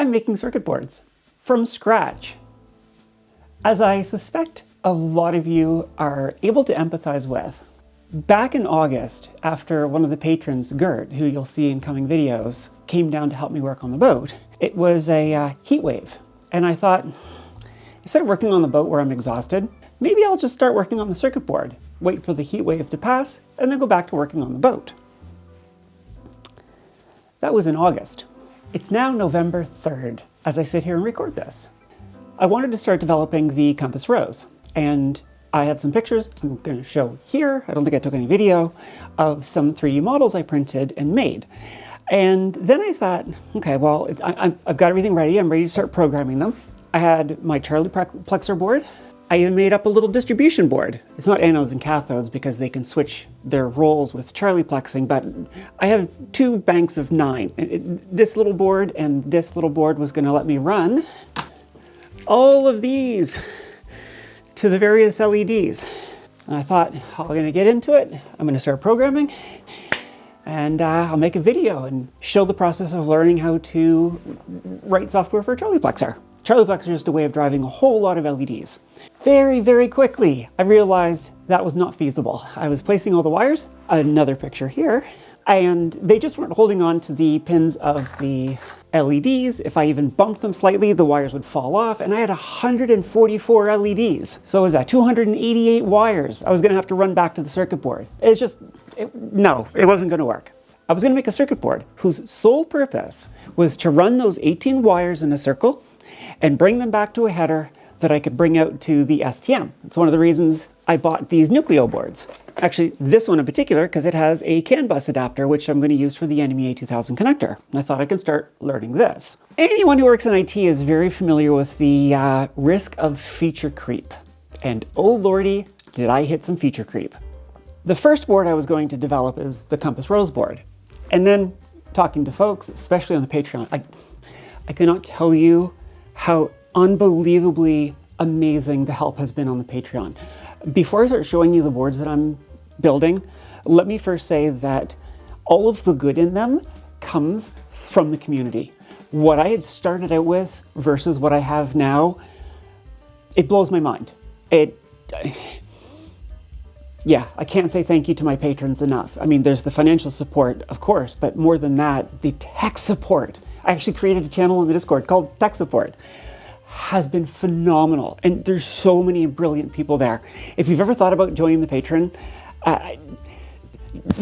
I'm making circuit boards from scratch. As I suspect a lot of you are able to empathize with, back in August, after one of the patrons, Gert, who you'll see in coming videos, came down to help me work on the boat, it was a heat wave. And I thought, instead of working on the boat where I'm exhausted, maybe I'll just start working on the circuit board, wait for the heat wave to pass, and then go back to working on the boat. That was in August. It's now November 3rd, as I sit here and record this. I wanted to start developing the compass rose, and I have some pictures I'm going to show here. I don't think I took any video of some 3D models I printed and made. And then I thought, okay, well, I've got everything ready. I'm ready to start programming them. I had my Charlieplexer board. I even made up a little distribution board. It's not anodes and cathodes because they can switch their roles with Charlieplexing, but I have 2 banks of 9. This little board and this little board was going to let me run all of these to the various LEDs. And I thought, how am I going to get into it? I'm going to start programming, and I'll make a video and show the process of learning how to write software for Charlieplexer. Charlieplexer is just a way of driving a whole lot of LEDs. Very, very quickly, I realized that was not feasible. I was placing all the wires, another picture here, and they just weren't holding on to the pins of the LEDs. If I even bumped them slightly, the wires would fall off, and I had 144 LEDs. So what was that, 288 wires I was gonna have to run back to the circuit board. It's just, no, it wasn't gonna work. I was gonna make a circuit board whose sole purpose was to run those 18 wires in a circle and bring them back to a header that I could bring out to the STM. It's one of the reasons I bought these Nucleo boards. Actually, this one in particular, because it has a CANbus adapter, which I'm going to use for the NMEA 2000 connector. And I thought I could start learning this. Anyone who works in IT is very familiar with the risk of feature creep. And oh lordy, did I hit some feature creep. The first board I was going to develop is the Compass Rose board. And then talking to folks, especially on the Patreon, I cannot tell you how unbelievably amazing the help has been on the Patreon. Before I start showing you the boards that I'm building, let me first say that all of the good in them comes from the community. What I had started out with versus what I have now, it blows my mind. Yeah, I can't say thank you to my patrons enough. I mean, there's the financial support, of course, but more than that, the tech support. I actually created a channel in the Discord called Tech Support. Has been phenomenal, and there's so many brilliant people there. If you've ever thought about joining the Patreon,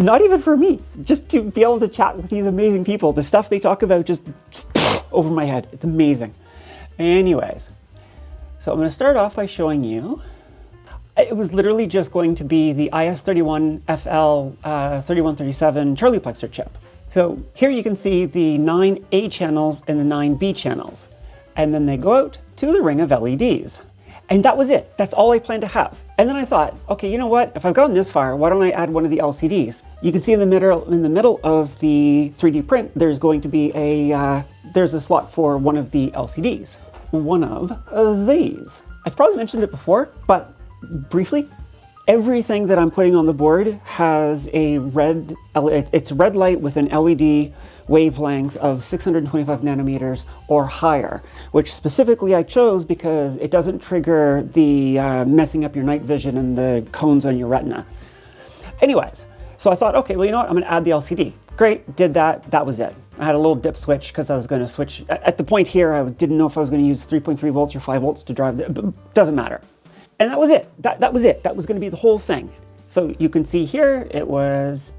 not even for me, just to be able to chat with these amazing people, the stuff they talk about just over my head. It's amazing. Anyways, so I'm going to start off by showing you. It was literally just going to be the IS31FL3731 Charlieplexer chip. So here you can see the 9 A channels and the 9 B channels. And then they go out to the ring of LEDs. And that was it. That's all I planned to have. And then I thought, okay, you know what? If I've gotten this far, why don't I add one of the LCDs? You can see in the middle of the 3D print, there's going to be there's a slot for one of the LCDs. One of these. I've probably mentioned it before, but briefly, everything that I'm putting on the board has it's red light with an LED wavelength of 625 nanometers or higher, which specifically I chose because it doesn't trigger the messing up your night vision and the cones on your retina. Anyways, so I thought, okay, well, you know what? I'm going to add the LCD. Great, did that. That was it. I had a little dip switch because I was going to switch. At the point here, I didn't know if I was going to use 3.3 volts or 5 volts to drive it. Doesn't matter. And that was it. That was it. That was going to be the whole thing. So you can see here, it was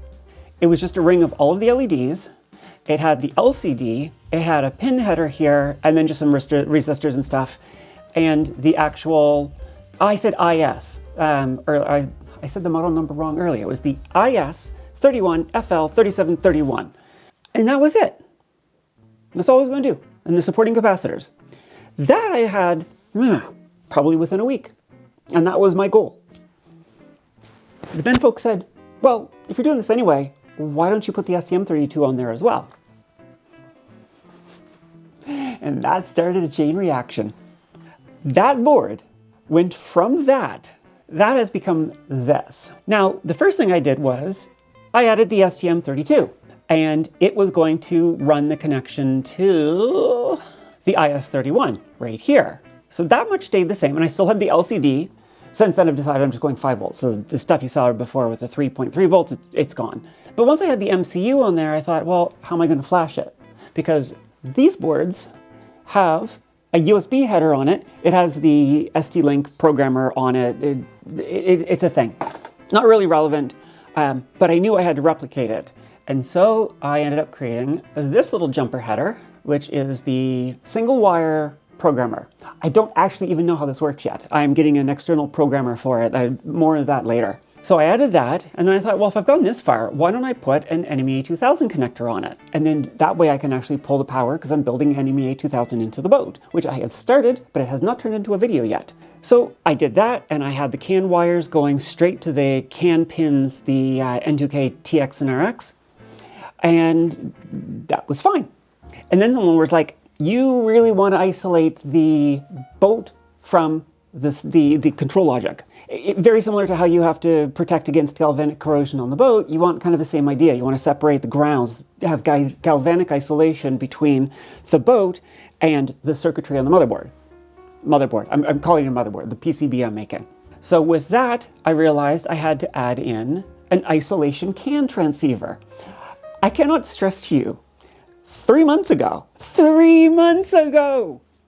just a ring of all of the LEDs. It had the LCD, it had a pin header here, and then just some resistors and stuff. And the actual, I said IS, I said the model number wrong earlier. It was the IS31FL3731. And that was it. That's all I was going to do. And the supporting capacitors. That I had probably within a week. And that was my goal. But then folks said, well, if you're doing this anyway, why don't you put the STM32 on there as well? And that started a chain reaction. That board went from that has become this. Now, the first thing I did was I added the STM32, and it was going to run the connection to the IS31 right here. So that much stayed the same, and I still had the LCD. Since then I've decided I'm just going 5 volts. So the stuff you saw before with the 3.3 volts, it's gone. But once I had the MCU on there, I thought, well, how am I going to flash it? Because these boards have a USB header on it. It has the ST-Link programmer on it. It's a thing. Not really relevant, but I knew I had to replicate it. And so I ended up creating this little jumper header, which is the single wire programmer. I don't actually even know how this works yet. I'm getting an external programmer for it. More of that later. So I added that, and then I thought, well, if I've gone this far, why don't I put an NMEA 2000 connector on it? And then that way I can actually pull the power, because I'm building NMEA 2000 into the boat, which I have started, but it has not turned into a video yet. So I did that, and I had the CAN wires going straight to the CAN pins, the N2K TX and RX, and that was fine. And then someone was like, you really want to isolate the boat from the control logic. Very similar to how you have to protect against galvanic corrosion on the boat, you want kind of the same idea. You want to separate the grounds, have galvanic isolation between the boat and the circuitry on the motherboard. I'm calling it a motherboard, the PCB I'm making. So with that, I realized I had to add in an isolation CAN transceiver. I cannot stress to you, 3 months ago,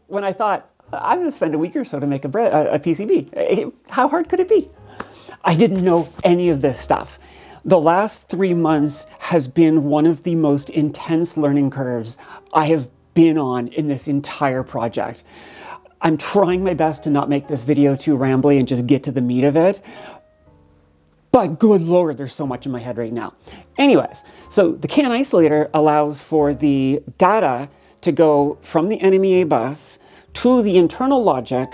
when I thought, I'm going to spend a week or so to make a PCB. How hard could it be? I didn't know any of this stuff. The last 3 months has been one of the most intense learning curves I have been on in this entire project. I'm trying my best to not make this video too rambly and just get to the meat of it. But good Lord, there's so much in my head right now. Anyways, so the CAN isolator allows for the data to go from the NMEA bus to the internal logic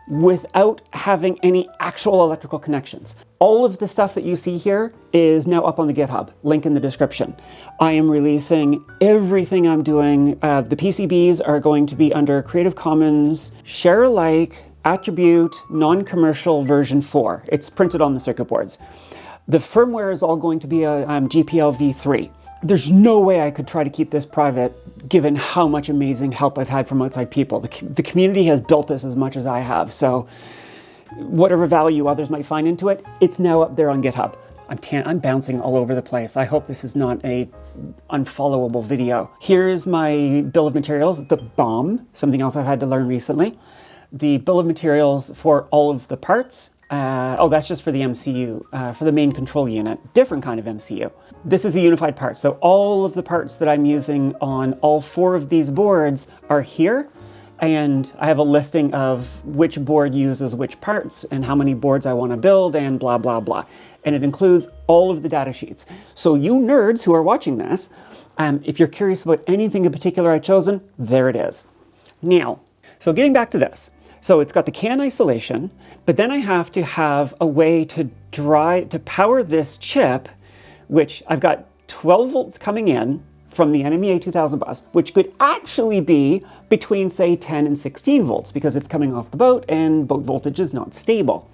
without having any actual electrical connections. All of the stuff that you see here is now up on the GitHub, link in the description. I am releasing everything I'm doing. The PCBs are going to be under Creative Commons, ShareAlike, Attribution-NonCommercial version 4. It's printed on the circuit boards. The firmware is all going to be a GPIO v3. There's no way I could try to keep this private, given how much amazing help I've had from outside people. The community has built this as much as I have, so whatever value others might find into it, it's now up there on GitHub. I'm bouncing all over the place. I hope this is not a unfollowable video. Here's my bill of materials, the BOM, something else I've had to learn recently. The bill of materials for all of the parts. Oh, that's just for the MCU, for the main control unit, different kind of MCU. This is a unified part, so all of the parts that I'm using on all 4 of these boards are here, and I have a listing of which board uses which parts and how many boards I want to build and blah, blah, blah. And it includes all of the data sheets. So you nerds who are watching this, if you're curious about anything in particular I've chosen, there it is. Now, so getting back to this. So it's got the CAN isolation, but then I have to have a way to power this chip, which I've got 12 volts coming in from the NMEA 2000 bus, which could actually be between, say, 10 and 16 volts because it's coming off the boat and boat voltage is not stable.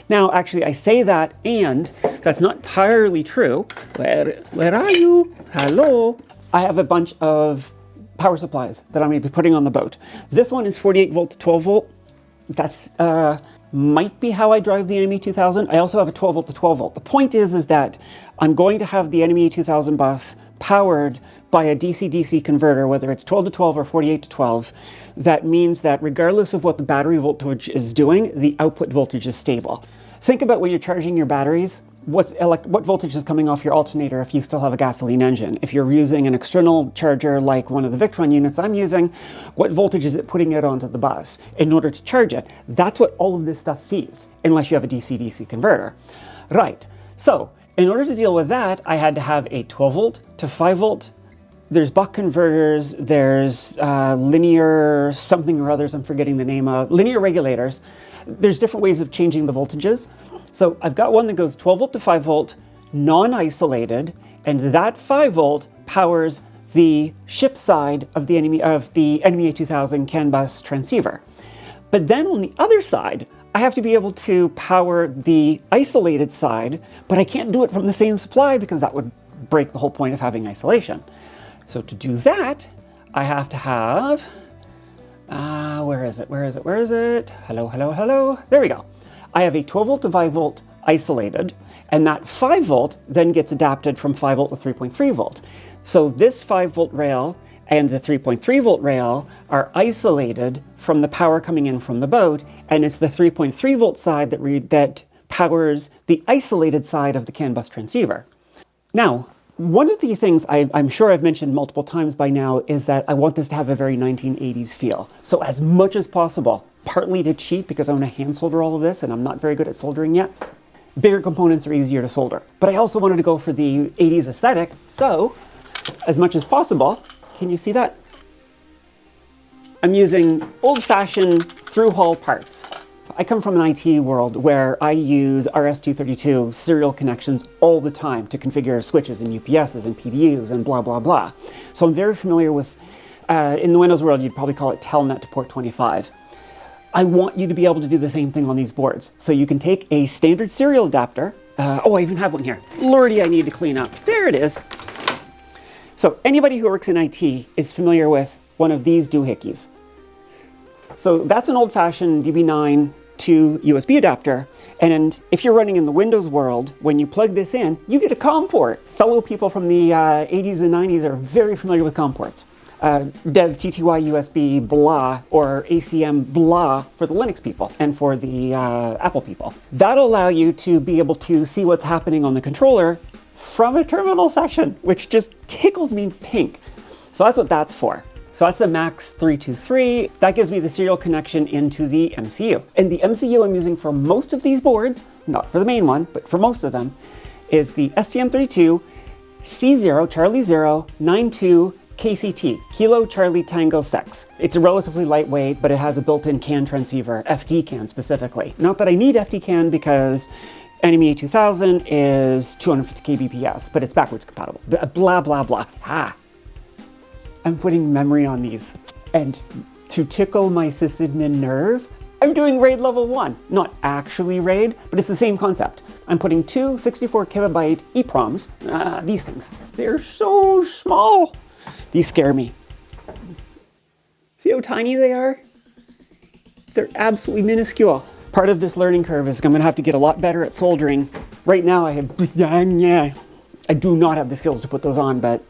Now, actually, I say that, and that's not entirely true. Where are you? Hello? I have a bunch of power supplies that I'm going to be putting on the boat. This one is 48 volt to 12 volt. That's might be how I drive the NMEA 2000. I also have a 12 volt to 12 volt. The point is that I'm going to have the NMEA 2000 bus powered by a DC-DC converter, whether it's 12 to 12 or 48 to 12. That means that regardless of what the battery voltage is doing, the output voltage is stable. Think about when you're charging your batteries, what voltage is coming off your alternator if you still have a gasoline engine? If you're using an external charger like one of the Victron units I'm using, what voltage is it putting it onto the bus in order to charge it? That's what all of this stuff sees, unless you have a DC-DC converter. Right, so in order to deal with that, I had to have a 12 volt to 5 volt. There's buck converters, there's linear something or others, I'm forgetting the name of, linear regulators. There's different ways of changing the voltages. So I've got one that goes 12 volt to 5 volt, non-isolated, and that 5 volt powers the ship side of the NMEA 2000 CANbus transceiver. But then on the other side, I have to be able to power the isolated side, but I can't do it from the same supply because that would break the whole point of having isolation. So to do that, I have to have Where is it? Where is it? Where is it? Hello, hello, hello. There we go. I have a 12 volt to 5 volt isolated, and that 5 volt then gets adapted from 5 volt to 3.3 volt. So this 5 volt rail and the 3.3 volt rail are isolated from the power coming in from the boat, and it's the 3.3 volt side that powers the isolated side of the CANbus transceiver. Now, one of the things I'm sure I've mentioned multiple times by now is that I want this to have a very 1980s feel. So as much as possible, partly to cheat because I want to hand solder all of this and I'm not very good at soldering yet, bigger components are easier to solder. But I also wanted to go for the 80s aesthetic, so as much as possible, can you see that? I'm using old-fashioned through-hole parts. I come from an IT world where I use RS-232 serial connections all the time to configure switches and UPSs and PDUs and blah, blah, blah. So I'm very familiar with, in the Windows world, you'd probably call it Telnet to port 25. I want you to be able to do the same thing on these boards. So you can take a standard serial adapter. Oh, I even have one here. Lordy, I need to clean up. There it is. So anybody who works in IT is familiar with one of these doohickeys. So that's an old-fashioned DB9 to USB adapter, and if you're running in the Windows world, when you plug this in, you get a COM port. Fellow people from the 80s and 90s are very familiar with COM ports. Dev TTY USB blah, or ACM blah for the Linux people and for the Apple people. That'll allow you to be able to see what's happening on the controller from a terminal session, which just tickles me pink. So that's what that's for. So that's the MAX 323. That gives me the serial connection into the MCU. And the MCU I'm using for most of these boards, not for the main one, but for most of them, is the STM32 C0 Charlie 0 92 KCT, Kilo Charlie Tango 6. It's a relatively lightweight, but it has a built-in CAN transceiver, FD CAN specifically. Not that I need FD CAN because NMEA 2000 is 250 kbps, but it's backwards compatible. Blah, blah, blah. I'm putting memory on these. And to tickle my sysadmin nerve, I'm doing RAID level 1. Not actually RAID, but it's the same concept. I'm putting two 64 kilobyte EEPROMs, these things. They're so small. These scare me. See how tiny they are? They're absolutely minuscule. Part of this learning curve is I'm gonna have to get a lot better at soldering. Right now I do not have the skills to put those on, but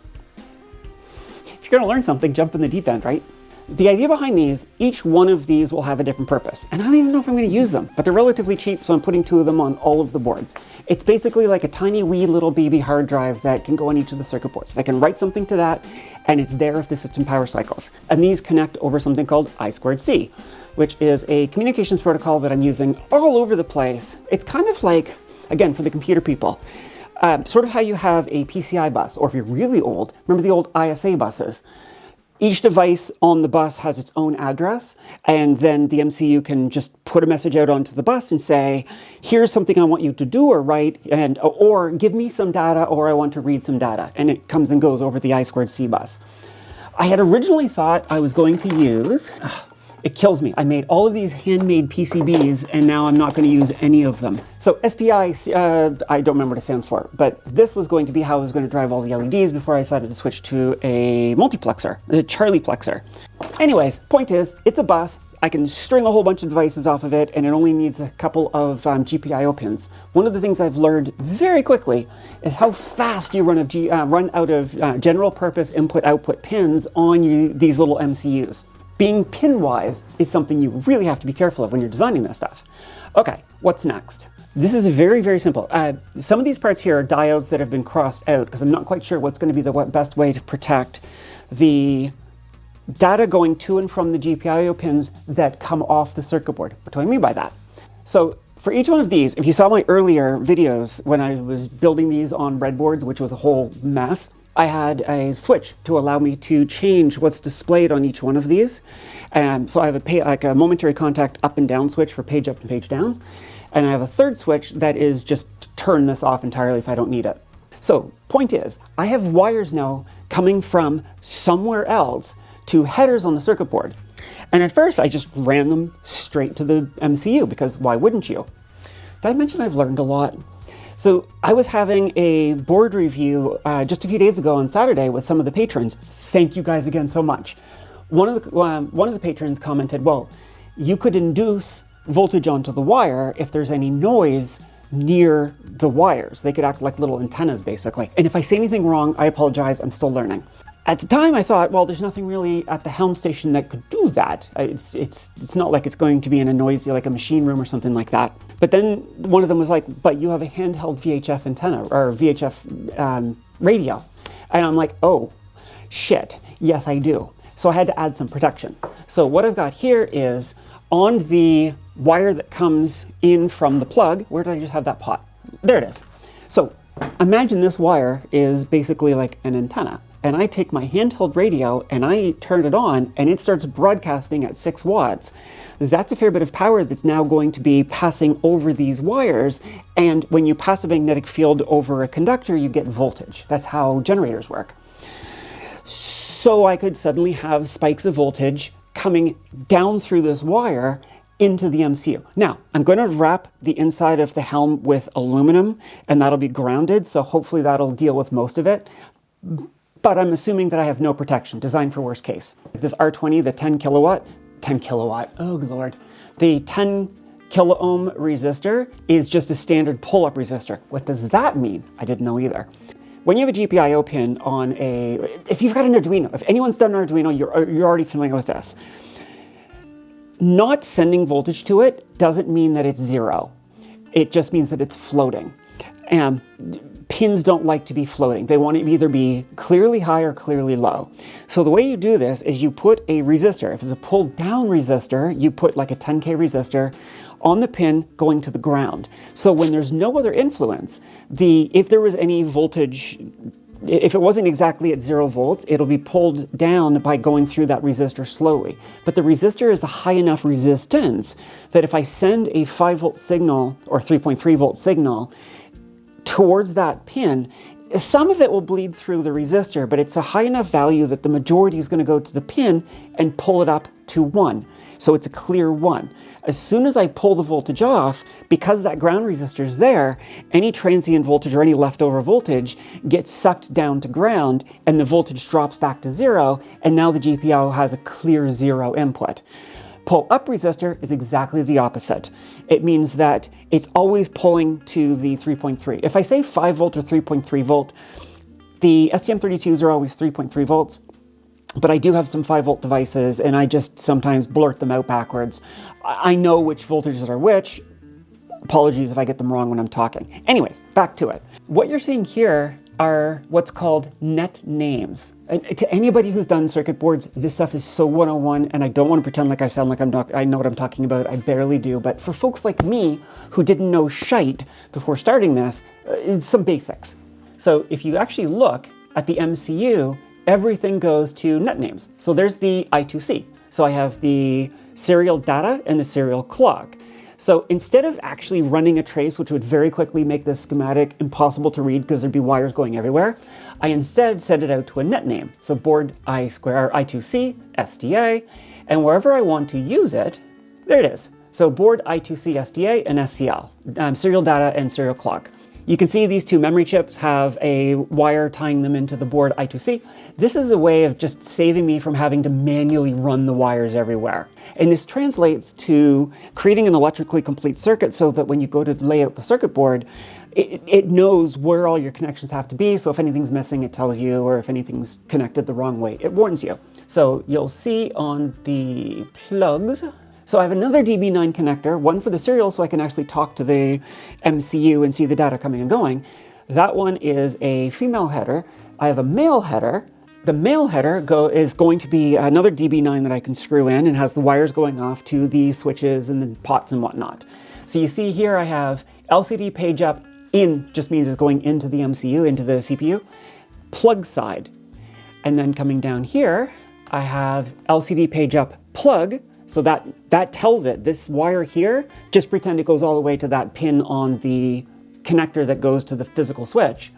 if you're gonna learn something, jump in the deep end, right? The idea behind these, each one of these will have a different purpose. And I don't even know if I'm gonna use them, but they're relatively cheap, so I'm putting two of them on all of the boards. It's basically like a tiny wee little baby hard drive that can go on each of the circuit boards. I can write something to that, and it's there if the system power cycles. And these connect over something called I2C, which is a communications protocol that I'm using all over the place. It's kind of like, again, for the computer people, sort of how you have a PCI bus, or if you're really old, remember the old ISA buses. Each device on the bus has its own address, and then the MCU can just put a message out onto the bus and say, here's something I want you to do or write, and or give me some data, or I want to read some data, and it comes and goes over the I2C bus. I had originally thought I was going to use, it kills me. I made all of these handmade PCBs, and now I'm not going to use any of them. So SPI, I don't remember what it stands for, but this was going to be how I was going to drive all the LEDs before I decided to switch to a multiplexer, a Charlieplexer. Anyways, point is, it's a bus. I can string a whole bunch of devices off of it, and it only needs a couple of GPIO pins. One of the things I've learned very quickly is how fast you run out of general purpose input-output pins on these little MCUs. Being pin-wise is something you really have to be careful of when you're designing this stuff. Okay, what's next? This is very, very simple. Some of these parts here are diodes that have been crossed out because I'm not quite sure what's going to be the best way to protect the data going to and from the GPIO pins that come off the circuit board. What do I mean by that? So for each one of these, if you saw my earlier videos when I was building these on breadboards, which was a whole mess, I had a switch to allow me to change what's displayed on each one of these. So I have like a momentary contact up and down switch for page up and page down. And I have a third switch that is just to turn this off entirely if I don't need it. So point is, I have wires now coming from somewhere else to headers on the circuit board. And at first I just ran them straight to the MCU because why wouldn't you? Did I mention I've learned a lot? So I was having a board review just a few days ago on Saturday with some of the patrons. Thank you guys again so much. one of the patrons commented, well, you could induce voltage onto the wire if there's any noise near the wires. They could act like little antennas, basically. And if I say anything wrong, I apologize, I'm still learning. At the time, I thought, well, there's nothing really at the Helm station that could do that. It's not like it's going to be in a noisy, like a machine room or something like that. But then one of them was like, but you have a handheld VHF antenna, or VHF radio. And I'm like, oh, shit, yes, I do. So I had to add some protection. So what I've got here is on the wire that comes in from the plug. Where did I just have that pot? There it is. So imagine this wire is basically like an antenna. And I take my handheld radio and I turn it on and it starts broadcasting at 6 watts. That's a fair bit of power that's now going to be passing over these wires. And when you pass a magnetic field over a conductor, you get voltage. That's how generators work. So I could suddenly have spikes of voltage coming down through this wire into the MCU. Now, I'm going to wrap the inside of the Helm with aluminum and that'll be grounded. So hopefully that'll deal with most of it. But I'm assuming that I have no protection, designed for worst case. This R20, the 10 kilowatt, oh good lord. The 10 kilo ohm resistor is just a standard pull-up resistor. What does that mean? I didn't know either. When you have a GPIO pin on if you've got an Arduino, if anyone's done an Arduino, you're already familiar with this. Not sending voltage to it doesn't mean that it's zero. It just means that it's floating. And pins don't like to be floating. They want to either be clearly high or clearly low. So the way you do this is you put a resistor. If it's a pulled down resistor, you put like a 10K resistor on the pin going to the ground. So when there's no other influence, if there was any voltage, if it wasn't exactly at 0 volts, it'll be pulled down by going through that resistor slowly. But the resistor is a high enough resistance that if I send a 5 volt signal or 3.3 volt signal towards that pin, some of it will bleed through the resistor, but it's a high enough value that the majority is going to go to the pin and pull it up to 1. So it's a clear 1. As soon as I pull the voltage off, because that ground resistor is there, any transient voltage or any leftover voltage gets sucked down to ground and the voltage drops back to 0, and now the GPIO has a clear 0 input. Pull-up resistor is exactly the opposite. It means that it's always pulling to the 3.3. If I say 5 volt or 3.3 volt, the STM32s are always 3.3 volts, but I do have some 5 volt devices and I just sometimes blurt them out backwards. I know which voltages are which. Apologies if I get them wrong when I'm talking. Anyways, back to it. What you're seeing here are what's called NetNames. And to anybody who's done circuit boards, this stuff is so 101, and I don't want to pretend like I sound like I know what I'm talking about. I barely do. But for folks like me who didn't know shite before starting this, it's some basics. So if you actually look at the MCU, everything goes to NetNames. So there's the I2C. So I have the serial data and the serial clock. So instead of actually running a trace, which would very quickly make this schematic impossible to read because there'd be wires going everywhere, I instead set it out to a net name. So board I2C, SDA, and wherever I want to use it, there it is. So board I2C, SDA, and SCL, serial data and serial clock. You can see these two memory chips have a wire tying them into the board I2C. This is a way of just saving me from having to manually run the wires everywhere. And this translates to creating an electrically complete circuit so that when you go to lay out the circuit board, it knows where all your connections have to be. So if anything's missing, it tells you, or if anything's connected the wrong way, it warns you. So you'll see on the plugs, so I have another DB9 connector, one for the serial so I can actually talk to the MCU and see the data coming and going. That one is a female header. I have a male header. The male header is going to be another DB9 that I can screw in and has the wires going off to the switches and the pots and whatnot. So you see here I have LCD page up in, just means it's going into the MCU, into the CPU, plug side. And then coming down here, I have LCD page up plug. So that tells it, this wire here, just pretend it goes all the way to that pin on the connector that goes to the physical switch.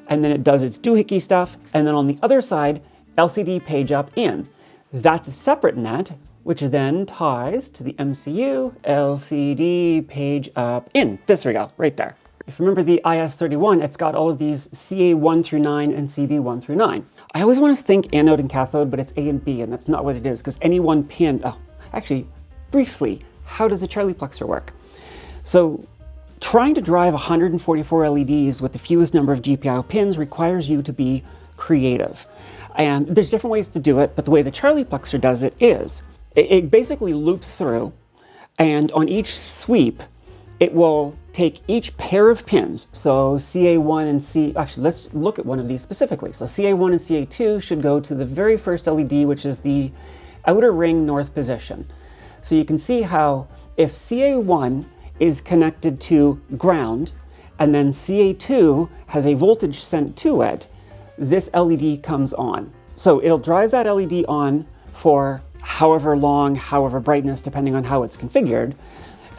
And then it does its doohickey stuff. And then on the other side, LCD page up in. That's a separate net, which then ties to the MCU, LCD page up in. This we go, right there. If you remember the IS31, it's got all of these CA1 through 9 and CB1 through 9. I always want to think anode and cathode, but it's A and B, and that's not what it is, because any one pin, actually, briefly, how does a Charlieplexer work? So trying to drive 144 LEDs with the fewest number of GPIO pins requires you to be creative. And there's different ways to do it, but the way the Charlieplexer does it is, it basically loops through, and on each sweep, it will take each pair of pins, so CA1 and actually let's look at one of these specifically. So CA1 and CA2 should go to the very first LED, which is the outer ring north position. So you can see how if CA1 is connected to ground, and then CA2 has a voltage sent to it, this LED comes on. So it'll drive that LED on for however long, however brightness, depending on how it's configured,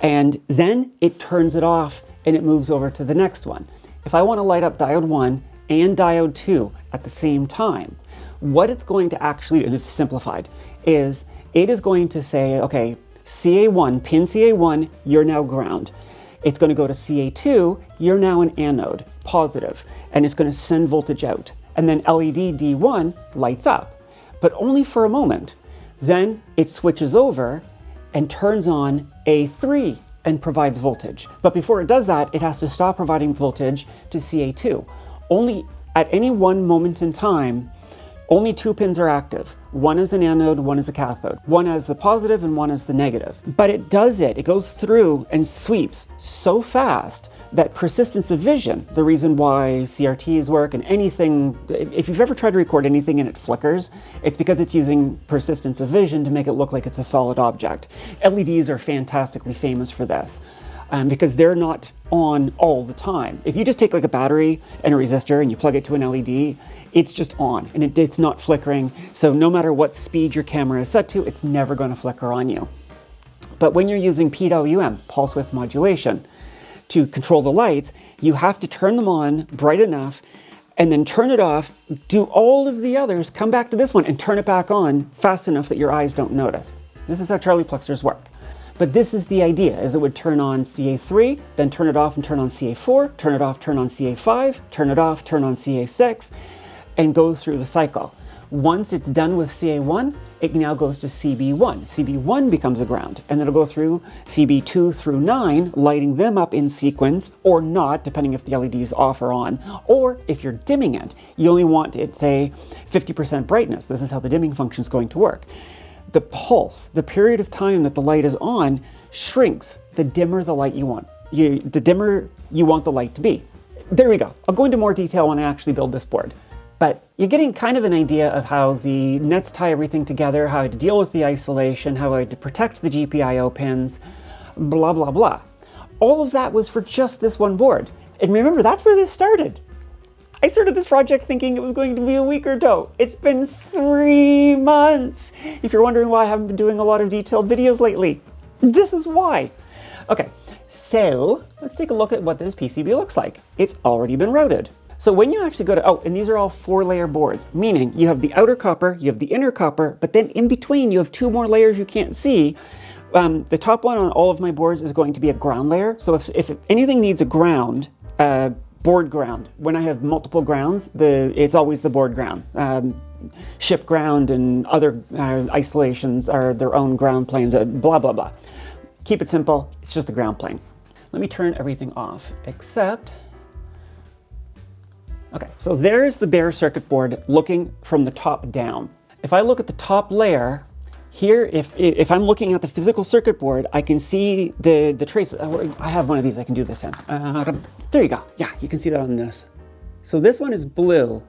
and then it turns it off and it moves over to the next one. If I want to light up diode 1 and diode 2 at the same time, what it's going to actually, and this is simplified, is it is going to say, okay, CA1, pin CA1, you're now ground. It's going to go to CA2, you're now an anode, positive, and it's going to send voltage out. And then LED D1 lights up, but only for a moment. Then it switches over and turns on A3 and provides voltage. But before it does that, it has to stop providing voltage to CA2. Only at any one moment in time, only two pins are active. One is an anode, one is a cathode. One has the positive and one has the negative. But it does it goes through and sweeps so fast that persistence of vision, the reason why CRTs work and anything, if you've ever tried to record anything and it flickers, it's because it's using persistence of vision to make it look like it's a solid object. LEDs are fantastically famous for this. Because they're not on all the time. If you just take like a battery and a resistor and you plug it to an LED, it's just on and it's not flickering. So no matter what speed your camera is set to, it's never going to flicker on you. But when you're using PWM, pulse width modulation, to control the lights, you have to turn them on bright enough and then turn it off, do all of the others, come back to this one and turn it back on fast enough that your eyes don't notice. This is how Charlieplexers work. But this is the idea, is it would turn on CA3, then turn it off and turn on CA4, turn it off, turn on CA5, turn it off, turn on CA6, and go through the cycle. Once it's done with CA1, it now goes to CB1. CB1 becomes a ground, and it'll go through CB2 through 9, lighting them up in sequence, or not, depending if the LED is off or on. Or if you're dimming it, you only want it, say, 50% brightness. This is how the dimming function is going to work. The pulse, the period of time that the light is on, shrinks the dimmer the light you want. The dimmer you want the light to be. There we go. I'll go into more detail when I actually build this board. But you're getting kind of an idea of how the nets tie everything together, how to deal with the isolation, how to protect the GPIO pins, blah, blah, blah. All of that was for just this one board. And remember, that's where this started. I started this project thinking it was going to be a week or two. It's been 3 months. If you're wondering why I haven't been doing a lot of detailed videos lately, this is why. Okay, so let's take a look at what this PCB looks like. It's already been routed. So when you actually go to, and these are all 4-layer boards, meaning you have the outer copper, you have the inner copper, but then in between you have 2 more layers you can't see. The top one on all of my boards is going to be a ground layer. So if anything needs a ground, board ground. When I have multiple grounds, it's always the board ground. Ship ground and other isolations are their own ground planes, blah, blah, blah. Keep it simple, it's just a ground plane. Let me turn everything off, except, okay, so there's the bare circuit board looking from the top down. If I look at the top layer, here, if I'm looking at the physical circuit board, I can see the traces. I have one of these I can do this in. There you go. Yeah, you can see that on this. So this one is blue,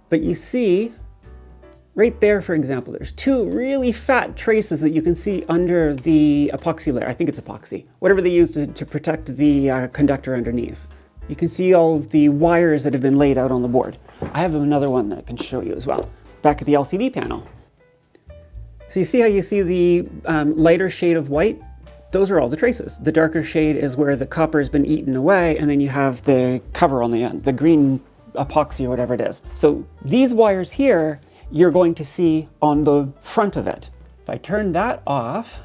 but you see right there, for example, there's 2 really fat traces that you can see under the epoxy layer. I think it's epoxy, whatever they use to protect the conductor underneath. You can see all of the wires that have been laid out on the board. I have another one that I can show you as well, back at the LCD panel. So you see how you see the lighter shade of white? Those are all the traces. The darker shade is where the copper has been eaten away, and then you have the cover on the end, the green epoxy or whatever it is. So these wires here, you're going to see on the front of it. If I turn that off,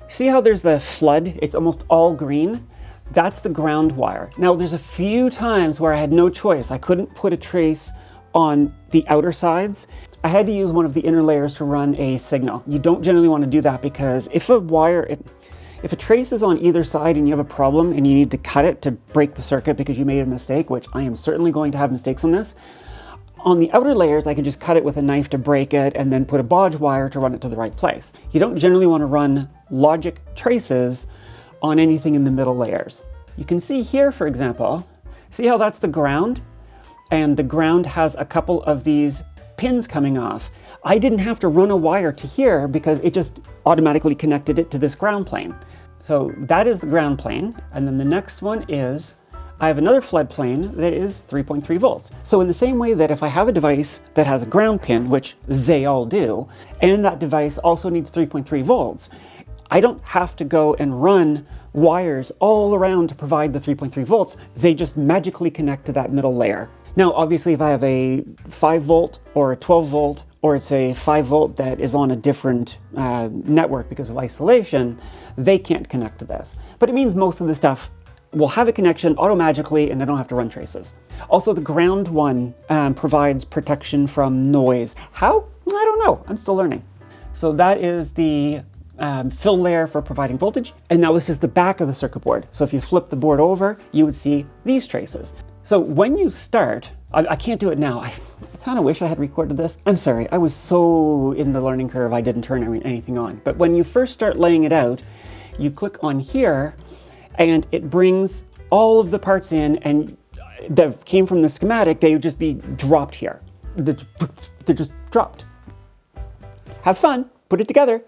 see how there's the flood? It's almost all green. That's the ground wire. Now there's a few times where I had no choice. I couldn't put a trace on the outer sides, I had to use one of the inner layers to run a signal. You don't generally want to do that because if a trace is on either side and you have a problem and you need to cut it to break the circuit because you made a mistake, which I am certainly going to have mistakes on this, on the outer layers, I can just cut it with a knife to break it and then put a bodge wire to run it to the right place. You don't generally want to run logic traces on anything in the middle layers. You can see here, for example, see how that's the ground? And the ground has a couple of these pins coming off. I didn't have to run a wire to here because it just automatically connected it to this ground plane. So that is the ground plane. And then the next one is, I have another flood plane that is 3.3 volts. So in the same way that if I have a device that has a ground pin, which they all do, and that device also needs 3.3 volts, I don't have to go and run wires all around to provide the 3.3 volts. They just magically connect to that middle layer. Now, obviously, if I have a 5 volt or a 12 volt, or it's a 5 volt that is on a different network because of isolation, they can't connect to this. But it means most of the stuff will have a connection auto-magically and I don't have to run traces. Also, the ground one provides protection from noise. How? I don't know. I'm still learning. So that is the fill layer for providing voltage. And now this is the back of the circuit board. So if you flip the board over, you would see these traces. So when you start, I can't do it now. I kind of wish I had recorded this. I'm sorry, I was so in the learning curve I didn't turn anything on. But when you first start laying it out, you click on here and it brings all of the parts in, and that came from the schematic, they would just be dropped here. They're just dropped. Have fun, put it together.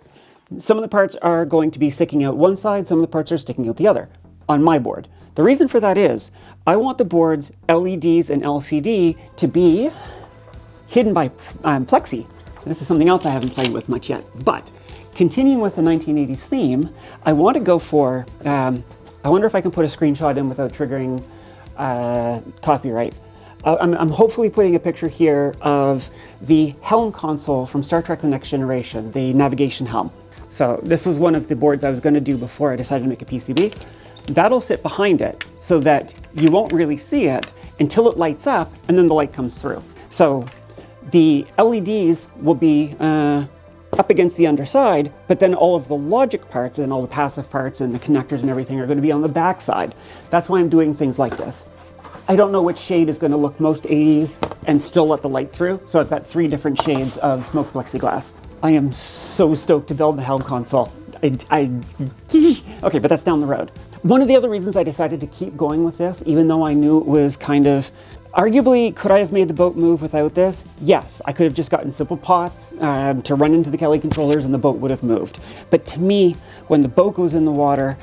Some of the parts are going to be sticking out one side, some of the parts are sticking out the other on my board. The reason for that is I want the board's LEDs and LCD to be hidden by plexi. This is something else I haven't played with much yet, but continuing with the 1980s theme, I want to go for, I wonder if I can put a screenshot in without triggering copyright. I'm hopefully putting a picture here of the Helm console from Star Trek The Next Generation, the navigation Helm. So this was one of the boards I was going to do before I decided to make a PCB. That'll sit behind it so that you won't really see it until it lights up and then the light comes through. So the LEDs will be up against the underside, but then all of the logic parts and all the passive parts and the connectors and everything are going to be on the back side. That's why I'm doing things like this. I don't know which shade is going to look most 80s and still let the light through, so I've got 3 different shades of smoked plexiglass. I am so stoked to build the Helm console. Okay, but that's down the road. One of the other reasons I decided to keep going with this, even though I knew it was kind of, arguably, could I have made the boat move without this? Yes, I could have just gotten simple pots to run into the Kelly controllers and the boat would have moved. But to me, when the boat goes in the water,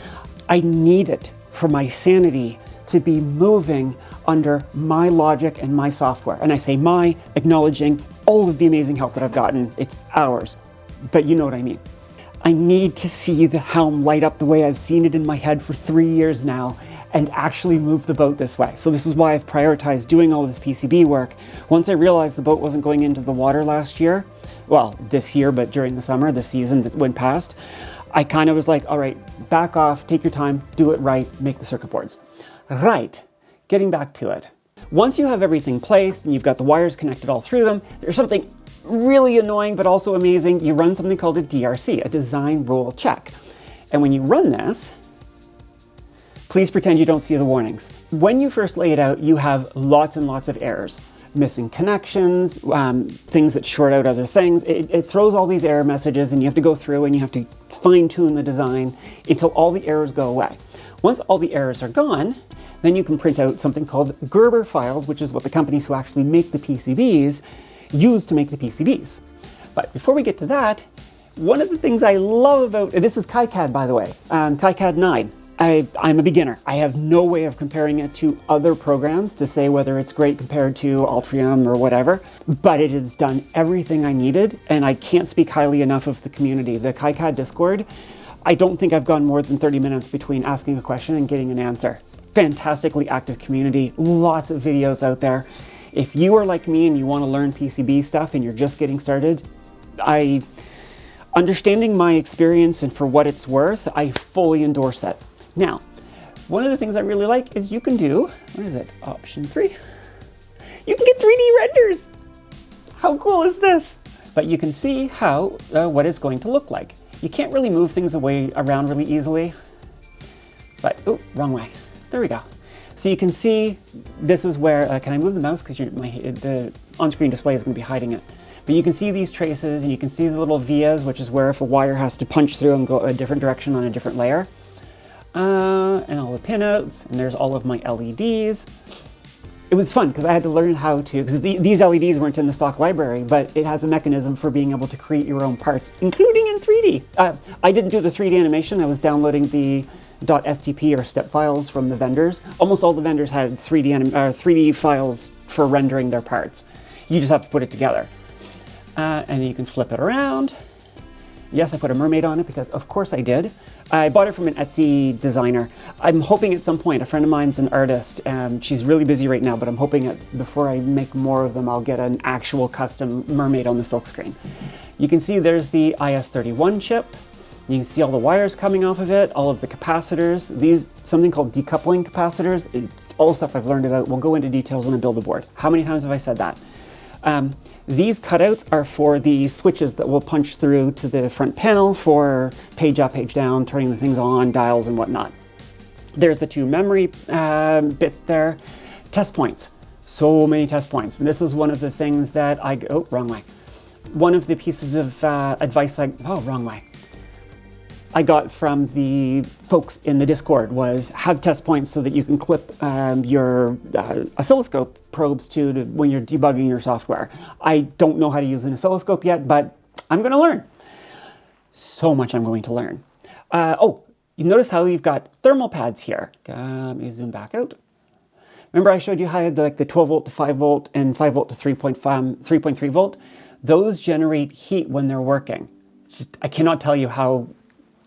I need it for my sanity to be moving under my logic and my software. And I say my, acknowledging all of the amazing help that I've gotten. It's ours, but you know what I mean. I need to see the Helm light up the way I've seen it in my head for 3 years now and actually move the boat this way. So this is why I've prioritized doing all this PCB work. Once I realized the boat wasn't going into the water last year, well, this year, but during the summer, the season that went past, I kind of was like, all right, back off, take your time, do it right, make the circuit boards. Right, getting back to it. Once you have everything placed and you've got the wires connected all through them, there's something really annoying but also amazing. You run something called a DRC, a design rule check. And when you run this, please pretend you don't see the warnings. When you first lay it out, you have lots and lots of errors. Missing connections, things that short out other things. It throws all these error messages and you have to go through and you have to fine tune the design until all the errors go away. Once all the errors are gone, then you can print out something called Gerber files, which is what the companies who actually make the PCBs use to make the PCBs. But before we get to that, one of the things I love about, this is KiCAD by the way, KiCAD 9. I'm a beginner. I have no way of comparing it to other programs to say whether it's great compared to Altium or whatever, but it has done everything I needed, and I can't speak highly enough of the community. The KiCAD Discord, I don't think I've gone more than 30 minutes between asking a question and getting an answer. Fantastically active community, lots of videos out there. If you are like me and you want to learn PCB stuff and you're just getting started, understanding my experience and for what it's worth, I fully endorse it. Now, one of the things I really like is you can do, what is it, option 3? You can get 3D renders. How cool is this? But you can see how, what it's going to look like. You can't really move things around really easily. But, oh, wrong way. There we go. So you can see this is where, can I move the mouse? Because the on-screen display is going to be hiding it. But you can see these traces and you can see the little vias, which is where if a wire has to punch through and go a different direction on a different layer. And all the pinouts, and there's all of my LEDs. It was fun because I had to learn how to, because these LEDs weren't in the stock library, but it has a mechanism for being able to create your own parts, including in 3D. I didn't do the 3D animation. I was downloading the .stp or step files from the vendors. Almost all the vendors had 3D files for rendering their parts. You just have to put it together. And you can flip it around. Yes, I put a mermaid on it because of course I did. I bought it from an Etsy designer. I'm hoping at some point, a friend of mine's an artist, and she's really busy right now, but I'm hoping that before I make more of them, I'll get an actual custom mermaid on the silkscreen. You can see there's the IS31 chip. You can see all the wires coming off of it, all of the capacitors. These, something called decoupling capacitors. It's all stuff I've learned about. We'll go into details when I build the board. How many times have I said that? These cutouts are for the switches that will punch through to the front panel for page up, page down, turning the things on, dials and whatnot. There's the two memory bits there. Test points. So many test points. And this is one of the things that oh, wrong way. One of the pieces of advice wrong way. I got from the folks in the Discord was have test points so that you can clip your oscilloscope probes to when you're debugging your software. I don't know how to use an oscilloscope yet, but I'm going to learn. So much I'm going to learn. Oh, you notice how you've got thermal pads here. Let me zoom back out. Remember I showed you how I had like the 12 volt to 5 volt and 5 volt to 3.3 volt? Those generate heat when they're working. I cannot tell you how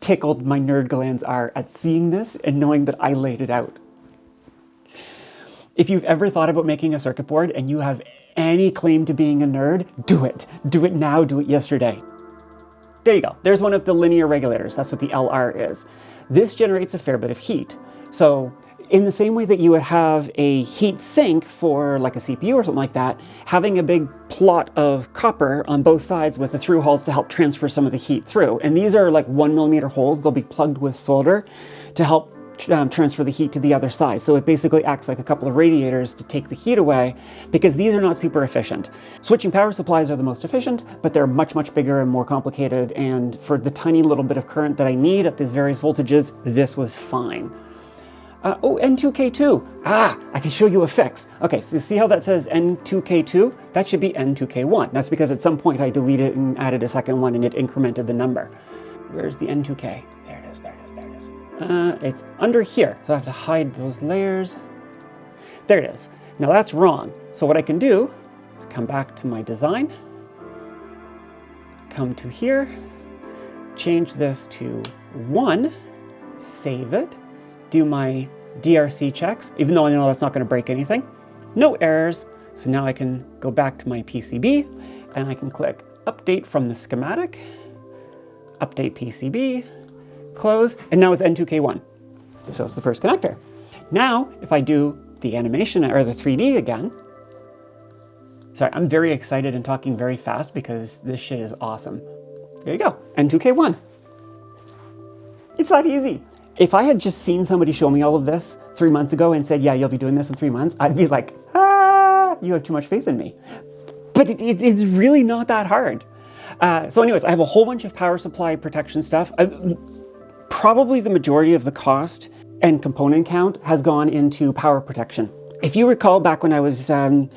tickled my nerd glands are at seeing this and knowing that I laid it out. If you've ever thought about making a circuit board and you have any claim to being a nerd, do it. Do it now, do it yesterday. There you go. There's one of the linear regulators. That's what the LR is. This generates a fair bit of heat. So in the same way that you would have a heat sink for like a CPU or something like that, having a big plot of copper on both sides with the through holes to help transfer some of the heat through. And these are like 1 millimeter holes. They'll be plugged with solder to help transfer the heat to the other side. So it basically acts like a couple of radiators to take the heat away because these are not super efficient. Switching power supplies are the most efficient, but they're much, much bigger and more complicated. And for the tiny little bit of current that I need at these various voltages, this was fine. Oh, N2K2. I can show you a fix. Okay, so see how that says N2K2? That should be N2K1. That's because at some point I deleted it and added a second one and it incremented the number. Where's the N2K? There it is, there it is, there it is. It's under here, so I have to hide those layers. There it is. Now that's wrong. So what I can do is come back to my design, come to here, change this to 1, save it, do my DRC checks, even though I know that's not going to break anything. No errors. So now I can go back to my PCB and I can click update from the schematic, update PCB, close, and now it's N2K1. So it's the first connector. Now, if I do the animation or the 3D again, sorry, I'm very excited and talking very fast because this shit is awesome. There you go, N2K1. It's that easy. If I had just seen somebody show me all of this 3 months ago and said, yeah, you'll be doing this in 3 months, I'd be like, you have too much faith in me. But it's really not that hard. So anyways, I have a whole bunch of power supply protection stuff. Probably the majority of the cost and component count has gone into power protection. If you recall back when I was, the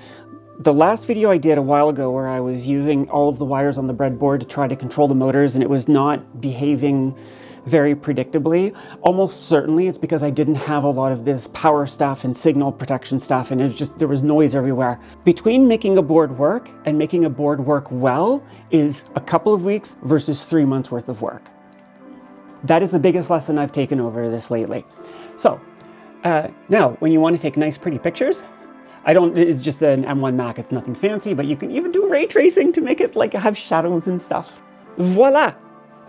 last video I did a while ago where I was using all of the wires on the breadboard to try to control the motors and it was not behaving very predictably, almost certainly it's because I didn't have a lot of this power stuff and signal protection stuff and it was just, there was noise everywhere. Between making a board work and making a board work well is a couple of weeks versus 3 months worth of work. That is the biggest lesson I've taken over this lately. So now when you want to take nice pretty pictures, it's just an M1 Mac, it's nothing fancy, but you can even do ray tracing to make it like have shadows and stuff. Voila!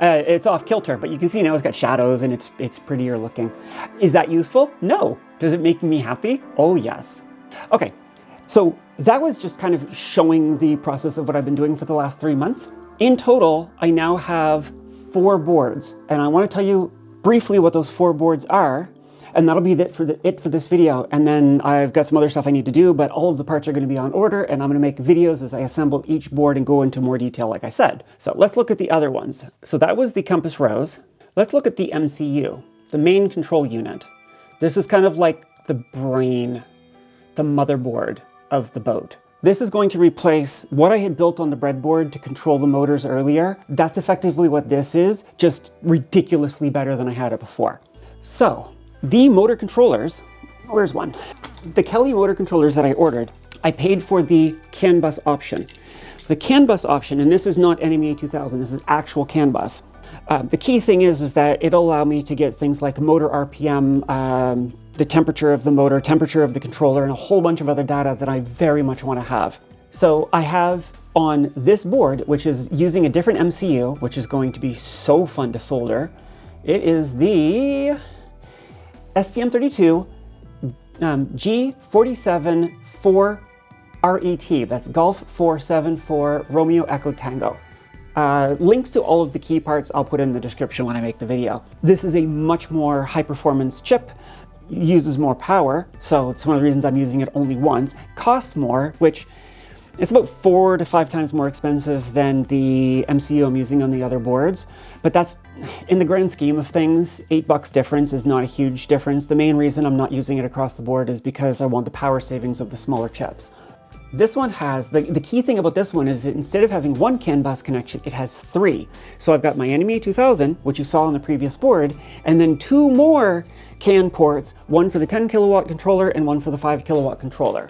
It's off kilter, but you can see now it's got shadows and it's prettier looking. Is that useful? No. Does it make me happy? Oh yes. Okay, So that was just kind of showing the process of what I've been doing for the last 3 months. In total, I now have 4 boards, and I want to tell you briefly what those 4 boards are, and that'll be it for this video. And then I've got some other stuff I need to do, but all of the parts are going to be on order, and I'm going to make videos as I assemble each board and go into more detail, like I said. So let's look at the other ones. So that was the CANbus rows. Let's look at the MCU, the main control unit. This is kind of like the brain, the motherboard of the boat. This is going to replace what I had built on the breadboard to control the motors earlier. That's effectively what this is, just ridiculously better than I had it before. So the motor controllers, where's one? The Kelly motor controllers that I ordered, I paid for the CANbus option. The CANbus option, and this is not NMEA 2000, this is actual CANbus. The key thing is that it'll allow me to get things like motor RPM, the temperature of the motor, temperature of the controller, and a whole bunch of other data that I very much want to have. So I have on this board, which is using a different MCU, which is going to be so fun to solder. It is the STM32 G474RET. That's Golf 474 Romeo Echo Tango. Links to all of the key parts I'll put in the description when I make the video. This is a much more high-performance chip, uses more power, so it's one of the reasons I'm using it only once. Costs more, which is about 4 to 5 times more expensive than the MCU I'm using on the other boards. But that's, in the grand scheme of things, $8 difference is not a huge difference. The main reason I'm not using it across the board is because I want the power savings of the smaller chips. This one has, the key thing about this one is that instead of having 1 CANbus connection, it has 3. So I've got my NMEA 2000, which you saw on the previous board, and then 2 more CAN ports, one for the 10 kilowatt controller and one for the 5 kilowatt controller.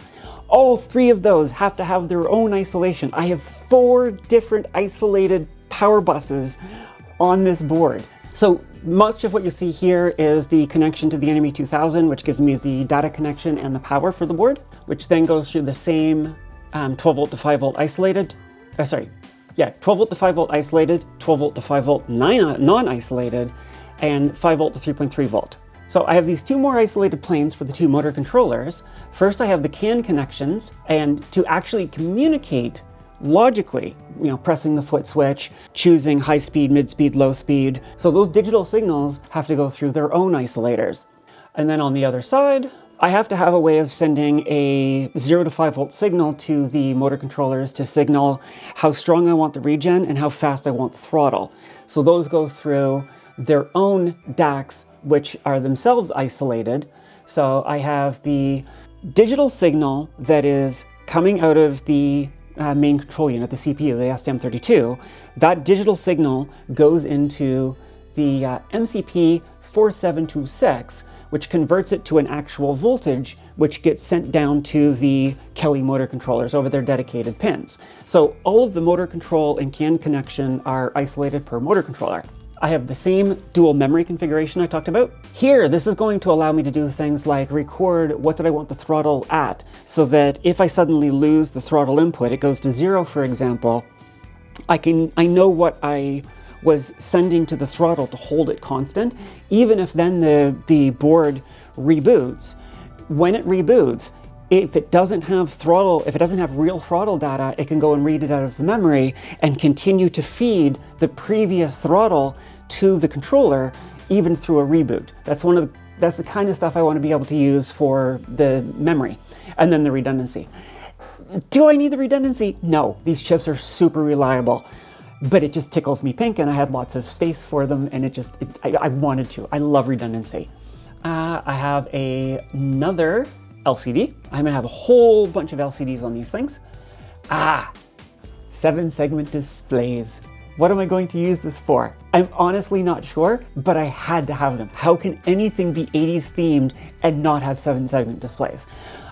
All 3 of those have to have their own isolation. I have 4 different isolated power buses on this board. So much of what you see here is the connection to the NMEA 2000, which gives me the data connection and the power for the board, which then goes through the same 12 volt to 5 volt isolated, 12 volt to 5 volt isolated, 12 volt to 5 volt non-isolated, and 5 volt to 3.3 volt. So I have these 2 more isolated planes for the 2 motor controllers. First I have the CAN connections, and to actually communicate logically, pressing the foot switch, choosing high speed, mid speed, low speed. So those digital signals have to go through their own isolators. And then on the other side, I have to have a way of sending a 0 to 5 volt signal to the motor controllers to signal how strong I want the regen and how fast I want the throttle. So those go through their own DACs, which are themselves isolated. So I have the digital signal that is coming out of the main control unit, the CPU, the STM32. That digital signal goes into the MCP 4726, which converts it to an actual voltage, which gets sent down to the Kelly motor controllers over their dedicated pins. So all of the motor control and CAN connection are isolated per motor controller. I have the same dual memory configuration I talked about. Here, this is going to allow me to do things like record what did I want the throttle at, so that if I suddenly lose the throttle input, it goes to 0, for example, I know what I was sending to the throttle to hold it constant, even if then the board reboots. When it reboots, if it doesn't have real throttle data, it can go and read it out of the memory and continue to feed the previous throttle to the controller, even through a reboot. That's the kind of stuff I want to be able to use for the memory. And then the redundancy. Do I need the redundancy? No, these chips are super reliable, but it just tickles me pink, and I had lots of space for them, and I wanted to. I love redundancy. I have another LCD. I'm gonna have a whole bunch of LCDs on these things. 7-segment displays. What am I going to use this for? I'm honestly not sure, but I had to have them. How can anything be 80s themed and not have 7-segment displays?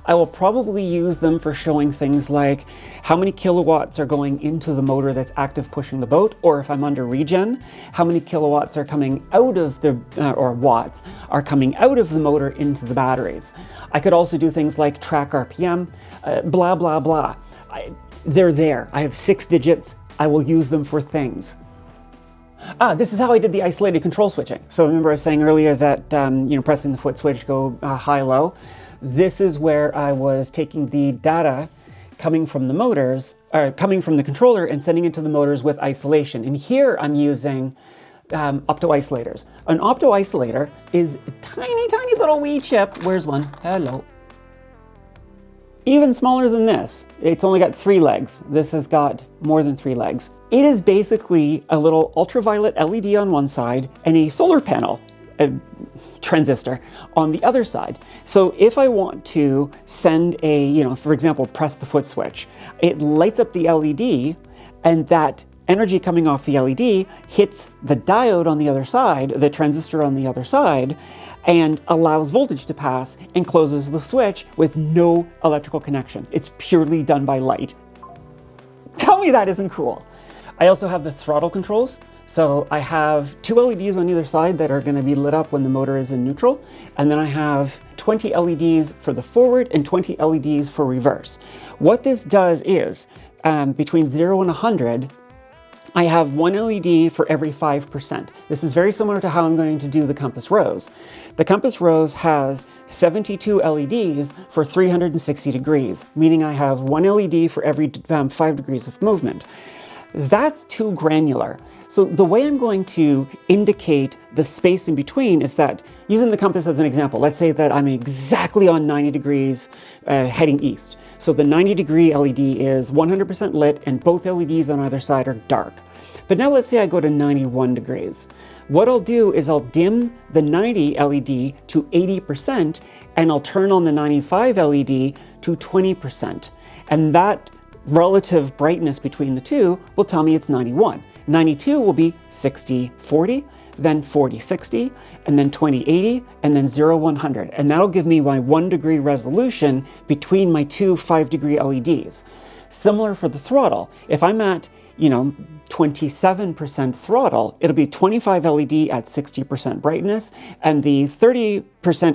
I will probably use them for showing things like how many kilowatts are going into the motor that's active pushing the boat, or if I'm under regen, how many kilowatts are coming out of the, or watts are coming out of the motor into the batteries. I could also do things like track RPM, blah, blah, blah. They're there. I have 6 digits. I will use them for things. This is how I did the isolated control switching. So remember I was saying earlier that pressing the foot switch, go high, low. This is where I was taking the data coming from the motors, or coming from the controller, and sending it to the motors with isolation. And here I'm using optoisolators. An optoisolator is a tiny, tiny little wee chip. Where's one? Hello. Even smaller than this. It's only got 3 legs. This has got more than 3 legs. It is basically a little ultraviolet LED on one side and a solar panel, a transistor, on the other side. So if I want to send a, for example, press the foot switch, it lights up the LED, and that energy coming off the LED hits the diode on the other side, the transistor on the other side, and allows voltage to pass and closes the switch with no electrical connection. It's purely done by light. Tell me that isn't cool. I also have the throttle controls. So I have 2 LEDs on either side that are going to be lit up when the motor is in neutral. And then I have 20 LEDs for the forward and 20 LEDs for reverse. What this does is, between 0 and 100, I have 1 LED for every 5%. This is very similar to how I'm going to do the CANbus Rose. The CANbus Rose has 72 LEDs for 360 degrees, meaning I have 1 LED for every 5 degrees of movement. That's too granular. So the way I'm going to indicate the space in between is that, using the compass as an example, let's say that I'm exactly on 90 degrees heading east. So the 90-degree LED is 100% lit and both LEDs on either side are dark. But now let's say I go to 91 degrees. What I'll do is I'll dim the 90 LED to 80% and I'll turn on the 95 LED to 20%. And that relative brightness between the two will tell me it's 91. 92 will be 60-40, then 40-60, and then 20-80, and then 0-100. And that'll give me my 1 degree resolution between my 2 5-degree LEDs. Similar for the throttle. If I'm at, 27% throttle, it'll be 25 LED at 60% brightness, and the 30%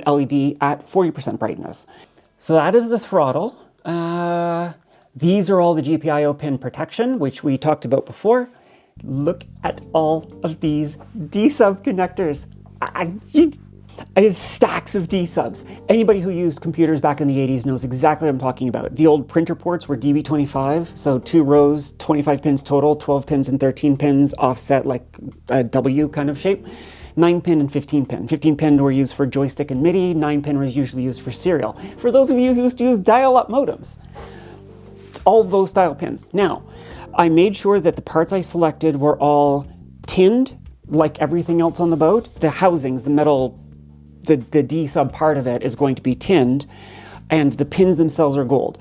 LED at 40% brightness. So that is the throttle. These are all the GPIO pin protection, which we talked about before. Look at all of these D-sub connectors. I have stacks of D-subs. Anybody who used computers back in the 80s knows exactly what I'm talking about. The old printer ports were DB25, so 2 rows, 25 pins total, 12 pins and 13 pins offset like a W kind of shape. 9-pin and 15-pin. 15-pin were used for joystick and MIDI, 9-pin was usually used for serial. For those of you who used to use dial-up modems, all of those style pins. Now, I made sure that the parts I selected were all tinned, like everything else on the boat. The housings, the metal, the D-sub part of it is going to be tinned, and the pins themselves are gold.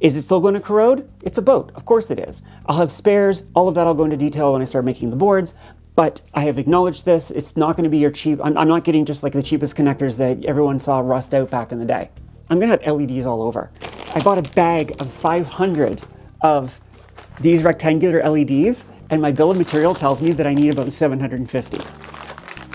Is it still going to corrode? It's a boat. Of course it is. I'll have spares. All of that I'll go into detail when I start making the boards, but I have acknowledged this. It's not going to be your cheap... I'm not getting just like the cheapest connectors that everyone saw rust out back in the day. I'm going to have LEDs all over. I bought a bag of 500 of these rectangular LEDs, and my bill of material tells me that I need about 750.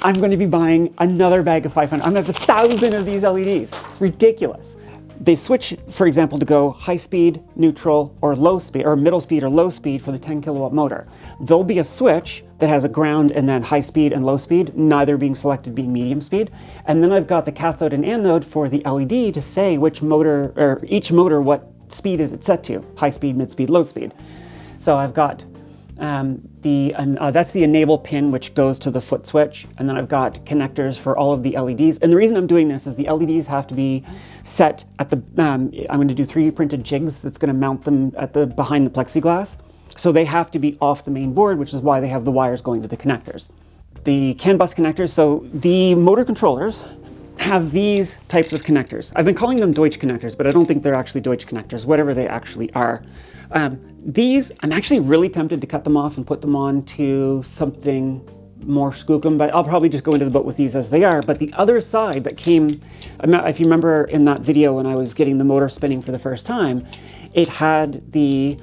I'm going to be buying another bag of 500. I'm going to have 1,000 of these LEDs. It's ridiculous. They switch, for example, to go high speed, neutral, or low speed, or middle speed or low speed for the 10 kilowatt motor. There'll be a switch that has a ground and then high speed and low speed, neither being selected being medium speed. And then I've got the cathode and anode for the LED to say which motor, or each motor, what speed is it set to, high speed, mid speed, low speed. So I've got that's the enable pin, which goes to the foot switch. And then I've got connectors for all of the LEDs. And the reason I'm doing this is the LEDs have to be set at the, I'm going to do 3D printed jigs that's going to mount them at the behind the plexiglass. So they have to be off the main board, which is why they have the wires going to the connectors. The CANbus connectors, so the motor controllers have these types of connectors. I've been calling them Deutsch connectors, but I don't think they're actually Deutsch connectors, whatever they actually are. These, I'm actually really tempted to cut them off and put them on to something more skookum, but I'll probably just go into the boat with these as they are. But the other side that came, if you remember in that video when I was getting the motor spinning for the first time, it had the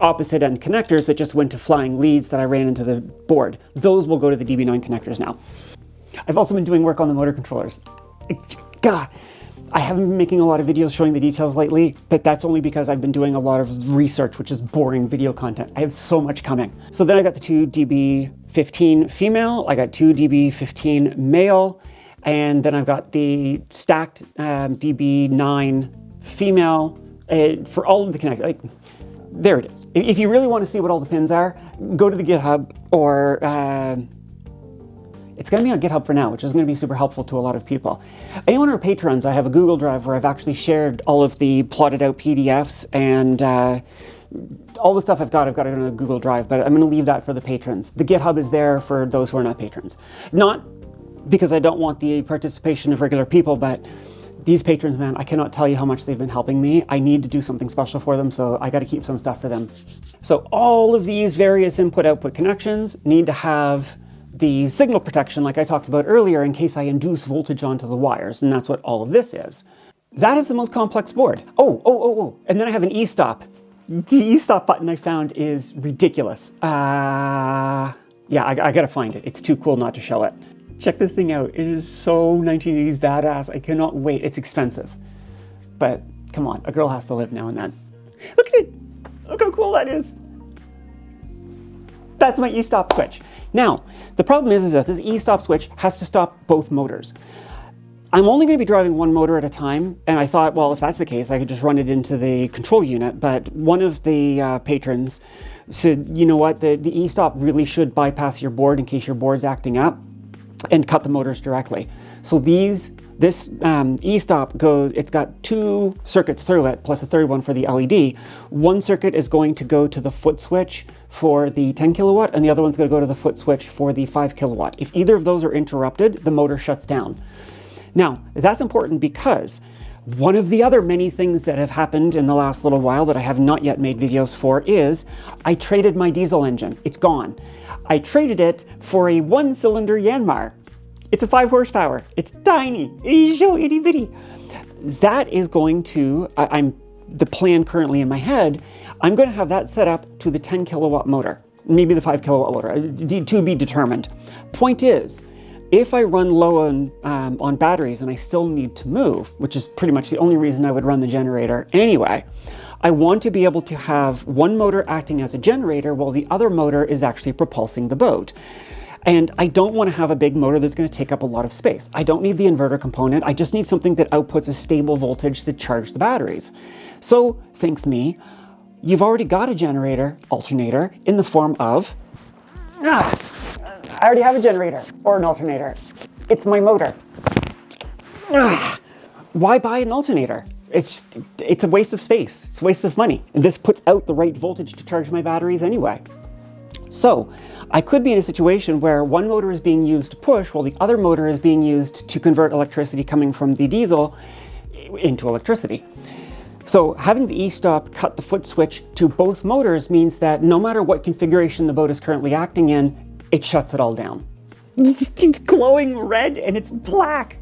opposite end connectors that just went to flying leads that I ran into the board. Those will go to the DB9 connectors now. I've also been doing work on the motor controllers. God, I haven't been making a lot of videos showing the details lately, but that's only because I've been doing a lot of research, which is boring video content. I have so much coming. So then I got the 2 DB15 female, I got 2 DB15 male, And then I've got the stacked DB9 female for all of the connectors. Like, there it is. If you really want to see what all the pins are, go to the GitHub, or it's going to be on GitHub for now, which is going to be super helpful to a lot of people. Anyone who are patrons, I have a Google Drive where I've actually shared all of the plotted out PDFs and all the stuff I've got it on a Google Drive, but I'm going to leave that for the patrons. The GitHub is there for those who are not patrons. Not because I don't want the participation of regular people, but these patrons, man, I cannot tell you how much they've been helping me. I need to do something special for them, so I got to keep some stuff for them. So all of these various input-output connections need to have the signal protection like I talked about earlier in case I induce voltage onto the wires, and that's what all of this is. That is the most complex board. Oh, and then I have an e-stop. The e-stop button I found is ridiculous. Yeah, I gotta find it. It's too cool not to show it. Check this thing out. It is so 1980s badass. I cannot wait. It's expensive, but come on, a girl has to live now and then. Look at it. Look how cool that is. That's my e-stop switch. Now, the problem is that this e-stop switch has to stop both motors. I'm only going to be driving one motor at a time, and I thought, well, if that's the case, I could just run it into the control unit, but one of the patrons said, you know what, the e-stop really should bypass your board in case your board's acting up and cut the motors directly. So this e-stop it's got two circuits through it, plus a third one for the LED. One circuit is going to go to the foot switch for the 10 kilowatt, and the other one's going to go to the foot switch for the 5 kilowatt. If either of those are interrupted, the motor shuts down. Now, that's important because one of the other many things that have happened in the last little while that I have not yet made videos for is I traded my diesel engine. It's gone. I traded it for a 1-cylinder Yanmar. It's a 5 horsepower. It's tiny. It's so itty bitty. That is going to, the plan currently in my head, I'm going to have that set up to the 10 kilowatt motor, maybe the 5 kilowatt motor, to be determined. Point is, if I run low on batteries and I still need to move, which is pretty much the only reason I would run the generator anyway, I want to be able to have one motor acting as a generator while the other motor is actually propulsing the boat. And I don't want to have a big motor that's going to take up a lot of space. I don't need the inverter component. I just need something that outputs a stable voltage to charge the batteries. So, thanks me, you've already got a generator alternator in the form of... I already have a generator or an alternator. It's my motor. Why buy an alternator? It's a waste of space. It's a waste of money. And this puts out the right voltage to charge my batteries anyway. So I could be in a situation where one motor is being used to push while the other motor is being used to convert electricity coming from the diesel into electricity. So having the e-stop cut the foot switch to both motors means that no matter what configuration the boat is currently acting in, it shuts it all down. It's glowing red and it's black.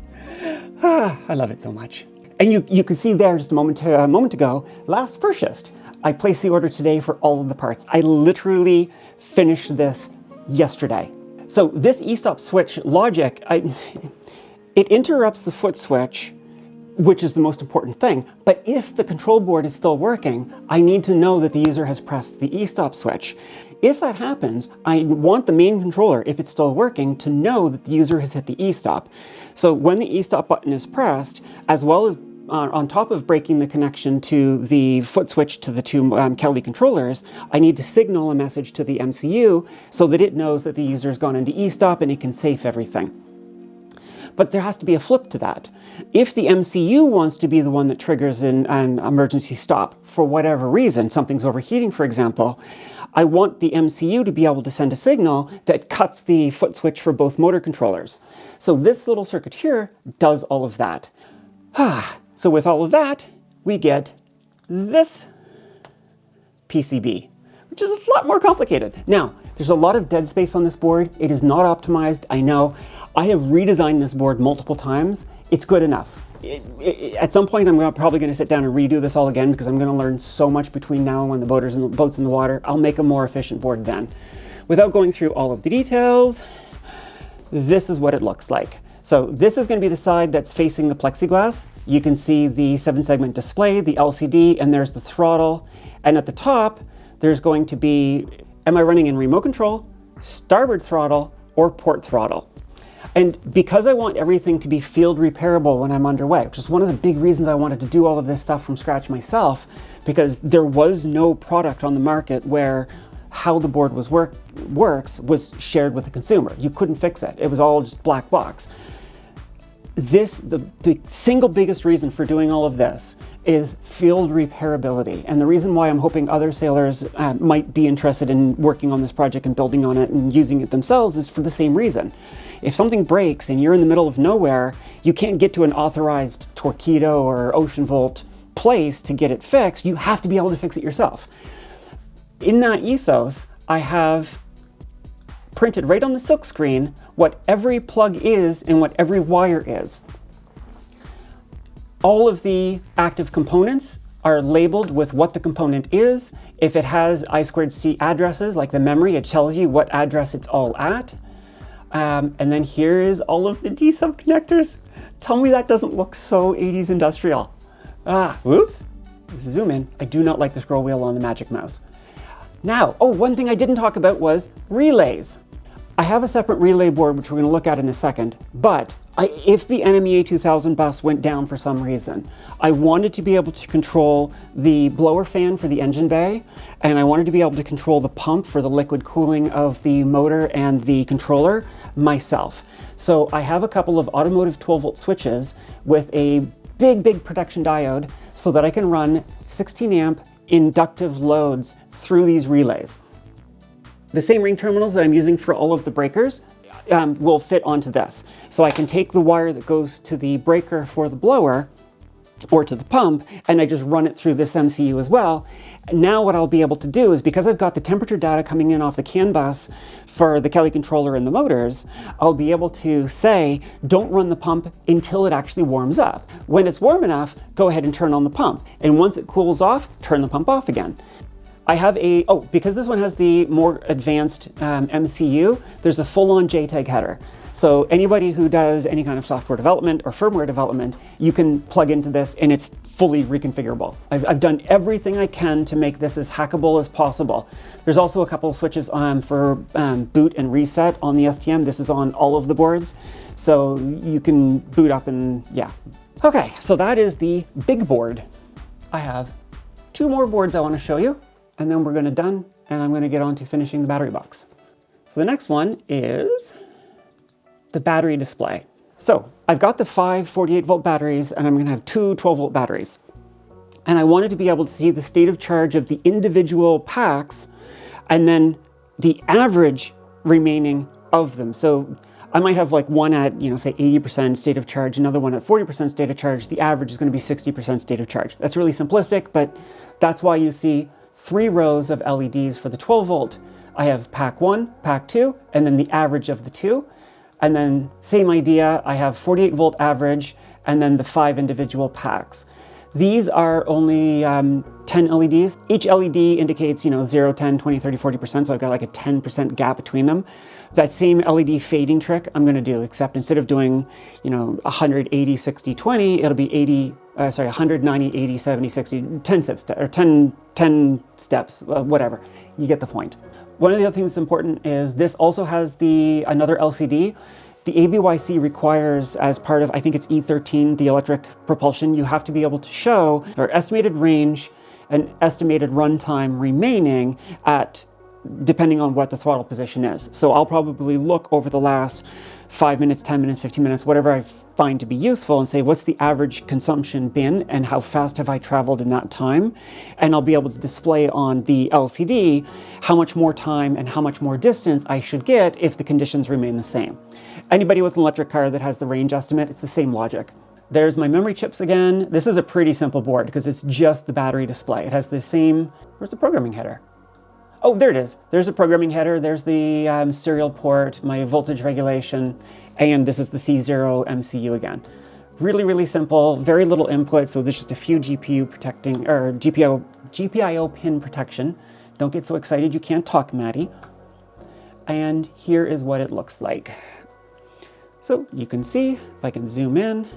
I love it so much. And you can see there just a moment ago, last purchased. I placed the order today for all of the parts. I literally finished this yesterday. So this e-stop switch logic, it interrupts the foot switch, which is the most important thing. But if the control board is still working, I need to know that the user has pressed the e-stop switch. If that happens, I want the main controller, if it's still working, to know that the user has hit the e-stop. So when the e-stop button is pressed, as well as on top of breaking the connection to the foot switch to the two Kelly controllers, I need to signal a message to the MCU so that it knows that the user has gone into e-stop and it can safe everything. But there has to be a flip to that. If the MCU wants to be the one that triggers an emergency stop for whatever reason, something's overheating, for example, I want the MCU to be able to send a signal that cuts the foot switch for both motor controllers. So this little circuit here does all of that. So with all of that, we get this PCB, which is a lot more complicated. Now, there's a lot of dead space on this board. It is not optimized, I know. I have redesigned this board multiple times. It's good enough. At some point, I'm probably going to sit down and redo this all again because I'm going to learn so much between now and when the boat's in the water. I'll make a more efficient board then. Without going through all of the details, this is what it looks like. So this is going to be the side that's facing the plexiglass. You can see the 7-segment display, the LCD, and there's the throttle. And at the top, there's going to be, am I running in remote control, starboard throttle, or port throttle? And because I want everything to be field repairable when I'm underway, which is one of the big reasons I wanted to do all of this stuff from scratch myself, because there was no product on the market where how the board works was shared with the consumer. You couldn't fix it. It was all just black box. The single biggest reason for doing all of this is field repairability. And the reason why I'm hoping other sailors might be interested in working on this project and building on it and using it themselves is for the same reason. If something breaks and you're in the middle of nowhere, you can't get to an authorized Torqeedo or Ocean Volt place to get it fixed. You have to be able to fix it yourself. In that ethos, I have printed right on the silk screen what every plug is and what every wire is. All of the active components are labeled with what the component is. If it has I2C addresses, like the memory, it tells you what address it's all at. And then here is all of the D-sub connectors. Tell me that doesn't look so 80s industrial. Whoops. Let's zoom in. I do not like the scroll wheel on the Magic Mouse. Now, one thing I didn't talk about was relays. I have a separate relay board, which we're going to look at in a second, but if the NMEA 2000 bus went down for some reason, I wanted to be able to control the blower fan for the engine bay, and I wanted to be able to control the pump for the liquid cooling of the motor and the controller myself. So I have a couple of automotive 12-volt switches with a big protection diode so that I can run 16 amp inductive loads through these relays. The same ring terminals that I'm using for all of the breakers will fit onto this. So I can take the wire that goes to the breaker for the blower or to the pump, and I just run it through this MCU as well. Now what I'll be able to do is, because I've got the temperature data coming in off the CANbus for the Kelly controller and the motors, I'll be able to say, don't run the pump until it actually warms up. When it's warm enough, go ahead and turn on the pump. And once it cools off, turn the pump off again. I have because this one has the more advanced MCU, there's a full-on JTAG header. So anybody who does any kind of software development or firmware development, you can plug into this and it's fully reconfigurable. I've done everything I can to make this as hackable as possible. There's also a couple of switches for boot and reset on the STM. This is on all of the boards. So you can boot up and yeah. Okay, so that is the big board. I have two more boards I want to show you, and then we're going to done, and I'm going to get on to finishing the battery box. So the next one is the battery display. So I've got the 5 48-volt batteries, and I'm going to have 2 12-volt batteries. And I wanted to be able to see the state of charge of the individual packs, and then the average remaining of them. So I might have like one at, say 80% state of charge, another one at 40% state of charge. The average is going to be 60% state of charge. That's really simplistic, but that's why you see 3 rows of LEDs for the 12-volt. I have pack 1, pack 2, and then the average of the 2. And then same idea, I have 48-volt average, and then the 5 individual packs. These are only 10 LEDs. Each LED indicates, 0, 10, 20, 30, 40%, so I've got like a 10% gap between them. That same LED fading trick I'm gonna do, except instead of doing, 180, 60, 20, it'll be 190, 80, 70, 60, 10 steps, or 10 steps, whatever. You get the point. One of the other things that's important is this also has another LCD. The ABYC requires, as part of, I think it's E13, the electric propulsion, you have to be able to show our estimated range and estimated runtime remaining at, depending on what the throttle position is. So I'll probably look over the last 5 minutes, 10 minutes, 15 minutes, whatever I find to be useful, and say, what's the average consumption been and how fast have I traveled in that time? And I'll be able to display on the LCD how much more time and how much more distance I should get if the conditions remain the same. Anybody with an electric car that has the range estimate, it's the same logic. There's my memory chips again. This is a pretty simple board because it's just the battery display. It has the same, where's the programming header? Oh, there it is. There's a programming header. There's the serial port, my voltage regulation, and this is the C0 MCU again. Really, really simple, very little input, so there's just a few GPIO pin protection. Don't get so excited you can't talk, Maddie. And here is what it looks like. So you can see, if I can zoom in,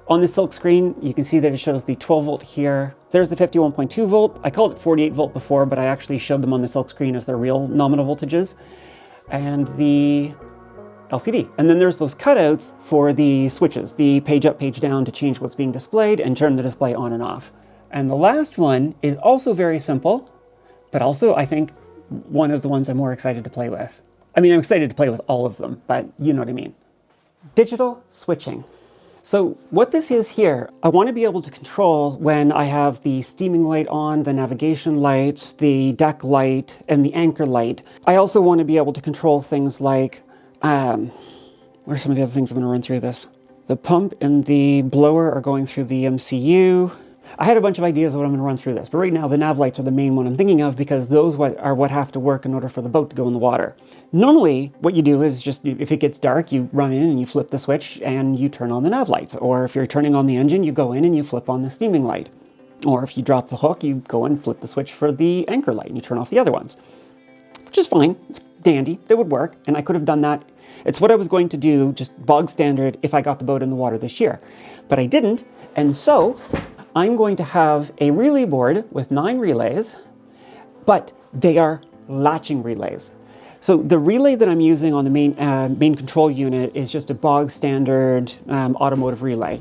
on the silk screen, you can see that it shows the 12-volt here. There's the 51.2 volt. I called it 48 volt before, but I actually showed them on the silk screen as their real nominal voltages. And the LCD. And then there's those cutouts for the switches, the page up, page down to change what's being displayed and turn the display on and off. And the last one is also very simple, but also I think one of the ones I'm more excited to play with. I mean, I'm excited to play with all of them, but you know what I mean. Digital switching. So what this is here, I want to be able to control when I have the steaming light on, the navigation lights, the deck light, and the anchor light. I also want to be able to control things like, what are some of the other things I'm going to run through this? The pump and the blower are going through the MCU. I had a bunch of ideas of what I'm going to run through this, but right now the nav lights are the main one I'm thinking of because those are what have to work in order for the boat to go in the water. Normally, what you do is just, if it gets dark, you run in and you flip the switch and you turn on the nav lights. Or if you're turning on the engine, you go in and you flip on the steaming light. Or if you drop the hook, you go and flip the switch for the anchor light and you turn off the other ones. Which is fine, it's dandy, it would work, and I could have done that. It's what I was going to do, just bog standard, if I got the boat in the water this year. But I didn't, and so I'm going to have a relay board with 9 relays, but they are latching relays. So the relay that I'm using on the main control unit is just a bog standard automotive relay.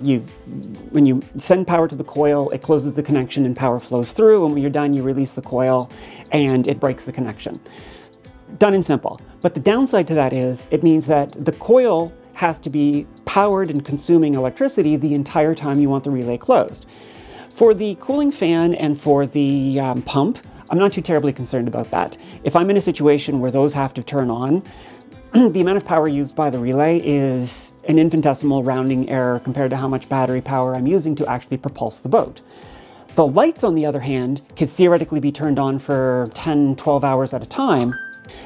When you send power to the coil, it closes the connection and power flows through, and when you're done, you release the coil and it breaks the connection. Done and simple. But the downside to that is it means that the coil has to be powered and consuming electricity the entire time you want the relay closed. For the cooling fan and for the pump, I'm not too terribly concerned about that. If I'm in a situation where those have to turn on, the amount of power used by the relay is an infinitesimal rounding error compared to how much battery power I'm using to actually propulse the boat. The lights, on the other hand, could theoretically be turned on for 10, 12 hours at a time.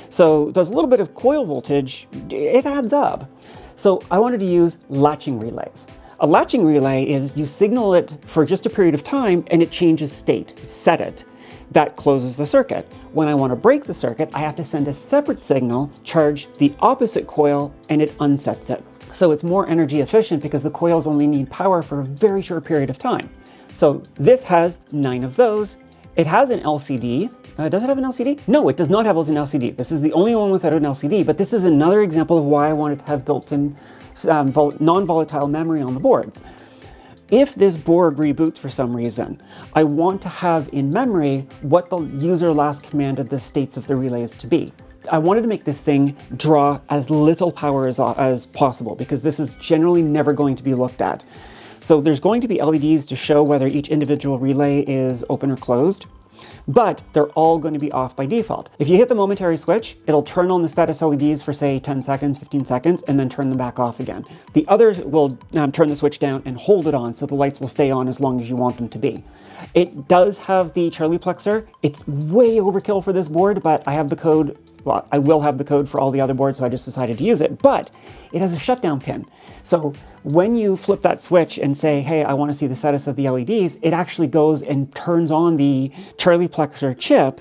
So there's a little bit of coil voltage, it adds up. So I wanted to use latching relays. A latching relay is you signal it for just a period of time and it changes state, set it. That closes the circuit. When I want to break the circuit, I have to send a separate signal, charge the opposite coil, and it unsets it. So it's more energy efficient because the coils only need power for a very short period of time. So this has 9 of those. It has an LCD. Does it have an LCD? No, it does not have an LCD. This is the only one without an LCD, but this is another example of why I wanted to have built-in non-volatile memory on the boards. If this board reboots for some reason, I want to have in memory what the user last commanded the states of the relays to be. I wanted to make this thing draw as little power as possible because this is generally never going to be looked at. So there's going to be LEDs to show whether each individual relay is open or closed, but they're all going to be off by default. If you hit the momentary switch, it'll turn on the status LEDs for say 10 seconds, 15 seconds, and then turn them back off again. The others will turn the switch down and hold it on so the lights will stay on as long as you want them to be. It does have the Charlieplexer. It's way overkill for this board, but I have the code. Well, I will have the code for all the other boards, so I just decided to use it, but it has a shutdown pin. So when you flip that switch and say, hey, I want to see the status of the LEDs, it actually goes and turns on the Charlieplexer chip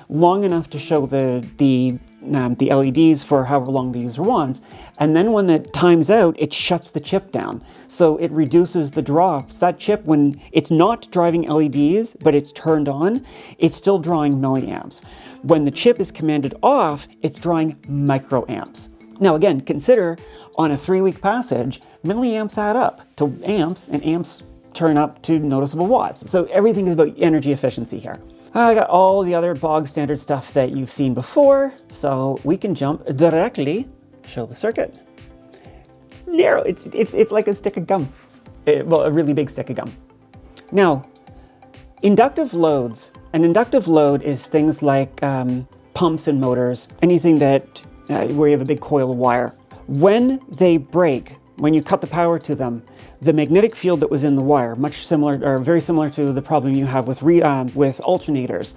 long enough to show the LEDs for however long the user wants. And then when it times out, it shuts the chip down. So it reduces the drops. That chip, when it's not driving LEDs, but it's turned on, it's still drawing milliamps. When the chip is commanded off, it's drawing microamps. Now again, consider on a 3-week passage, milliamps add up to amps, and amps turn up to noticeable watts. So everything is about energy efficiency here. I got all the other bog standard stuff that you've seen before, so we can jump directly, show the circuit. It's narrow, it's like a stick of gum. Well, a really big stick of gum. Now, inductive loads. An inductive load is things like pumps and motors, anything that where you have a big coil of wire. When they break, when you cut the power to them, the magnetic field that was in the wire, much similar or very similar to the problem you have with alternators.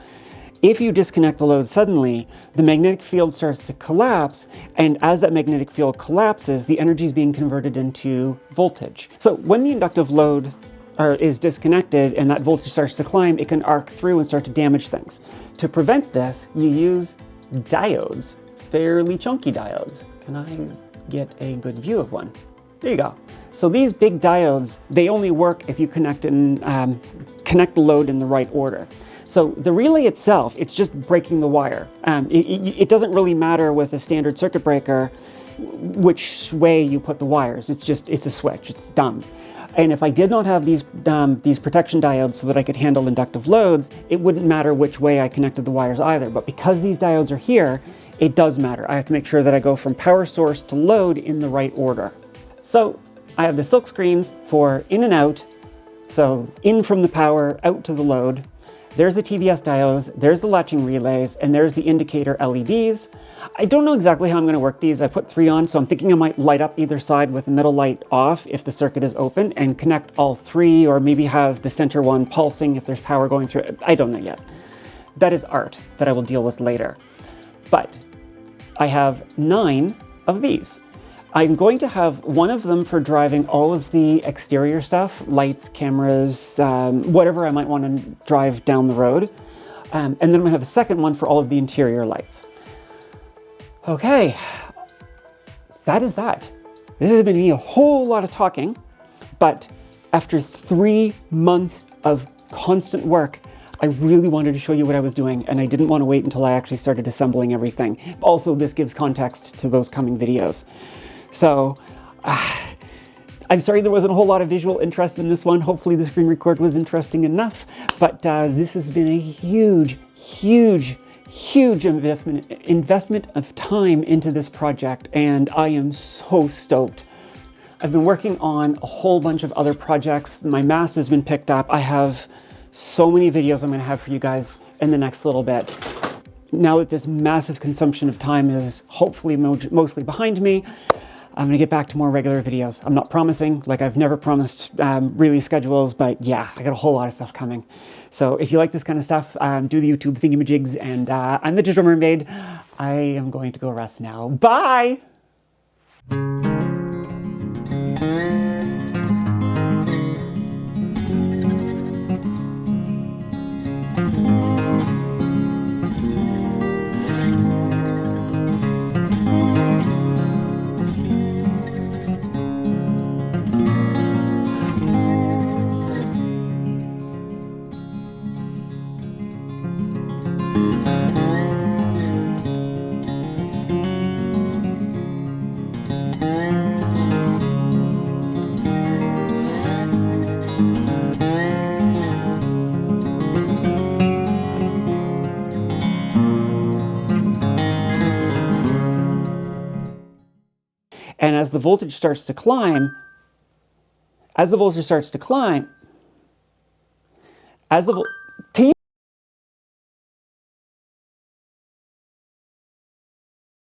If you disconnect the load suddenly, the magnetic field starts to collapse, and as that magnetic field collapses, the energy is being converted into voltage. So when the inductive load is disconnected and that voltage starts to climb, it can arc through and start to damage things. To prevent this, you use diodes, fairly chunky diodes. Can I get a good view of one? There you go. So these big diodes, they only work if you connect the load in the right order. So the relay itself, it's just breaking the wire. It doesn't really matter with a standard circuit breaker which way you put the wires. It's a switch. It's dumb. And if I did not have these protection diodes so that I could handle inductive loads, it wouldn't matter which way I connected the wires either. But because these diodes are here, it does matter. I have to make sure that I go from power source to load in the right order. So I have the silk screens for in and out. So in from the power, out to the load. There's the TBS diodes, there's the latching relays, and there's the indicator LEDs. I don't know exactly how I'm going to work these. I put 3 on, so I'm thinking I might light up either side with the middle light off if the circuit is open, and connect all 3, or maybe have the center one pulsing if there's power going through it. I don't know yet. That is art that I will deal with later. But I have 9 of these. I'm going to have one of them for driving all of the exterior stuff, lights, cameras, whatever I might want to drive down the road. And then I'm going to have a second one for all of the interior lights. Okay, that is that. This has been me a whole lot of talking, but after 3 months of constant work, I really wanted to show you what I was doing, and I didn't want to wait until I actually started assembling everything. Also, this gives context to those coming videos. So, I'm sorry there wasn't a whole lot of visual interest in this one. Hopefully the screen record was interesting enough, but this has been a huge, huge, huge investment of time into this project, and I am so stoked. I've been working on a whole bunch of other projects. My mass has been picked up. I have so many videos I'm going to have for you guys in the next little bit. Now that this massive consumption of time is hopefully mostly behind me, I'm going to get back to more regular videos. I'm not promising, like I've never promised really schedules, but yeah, I got a whole lot of stuff coming. So if you like this kind of stuff, do the YouTube thingamajigs, and I'm the Digital Mermaid. I am going to go rest now. Bye! And as the voltage starts to climb, as the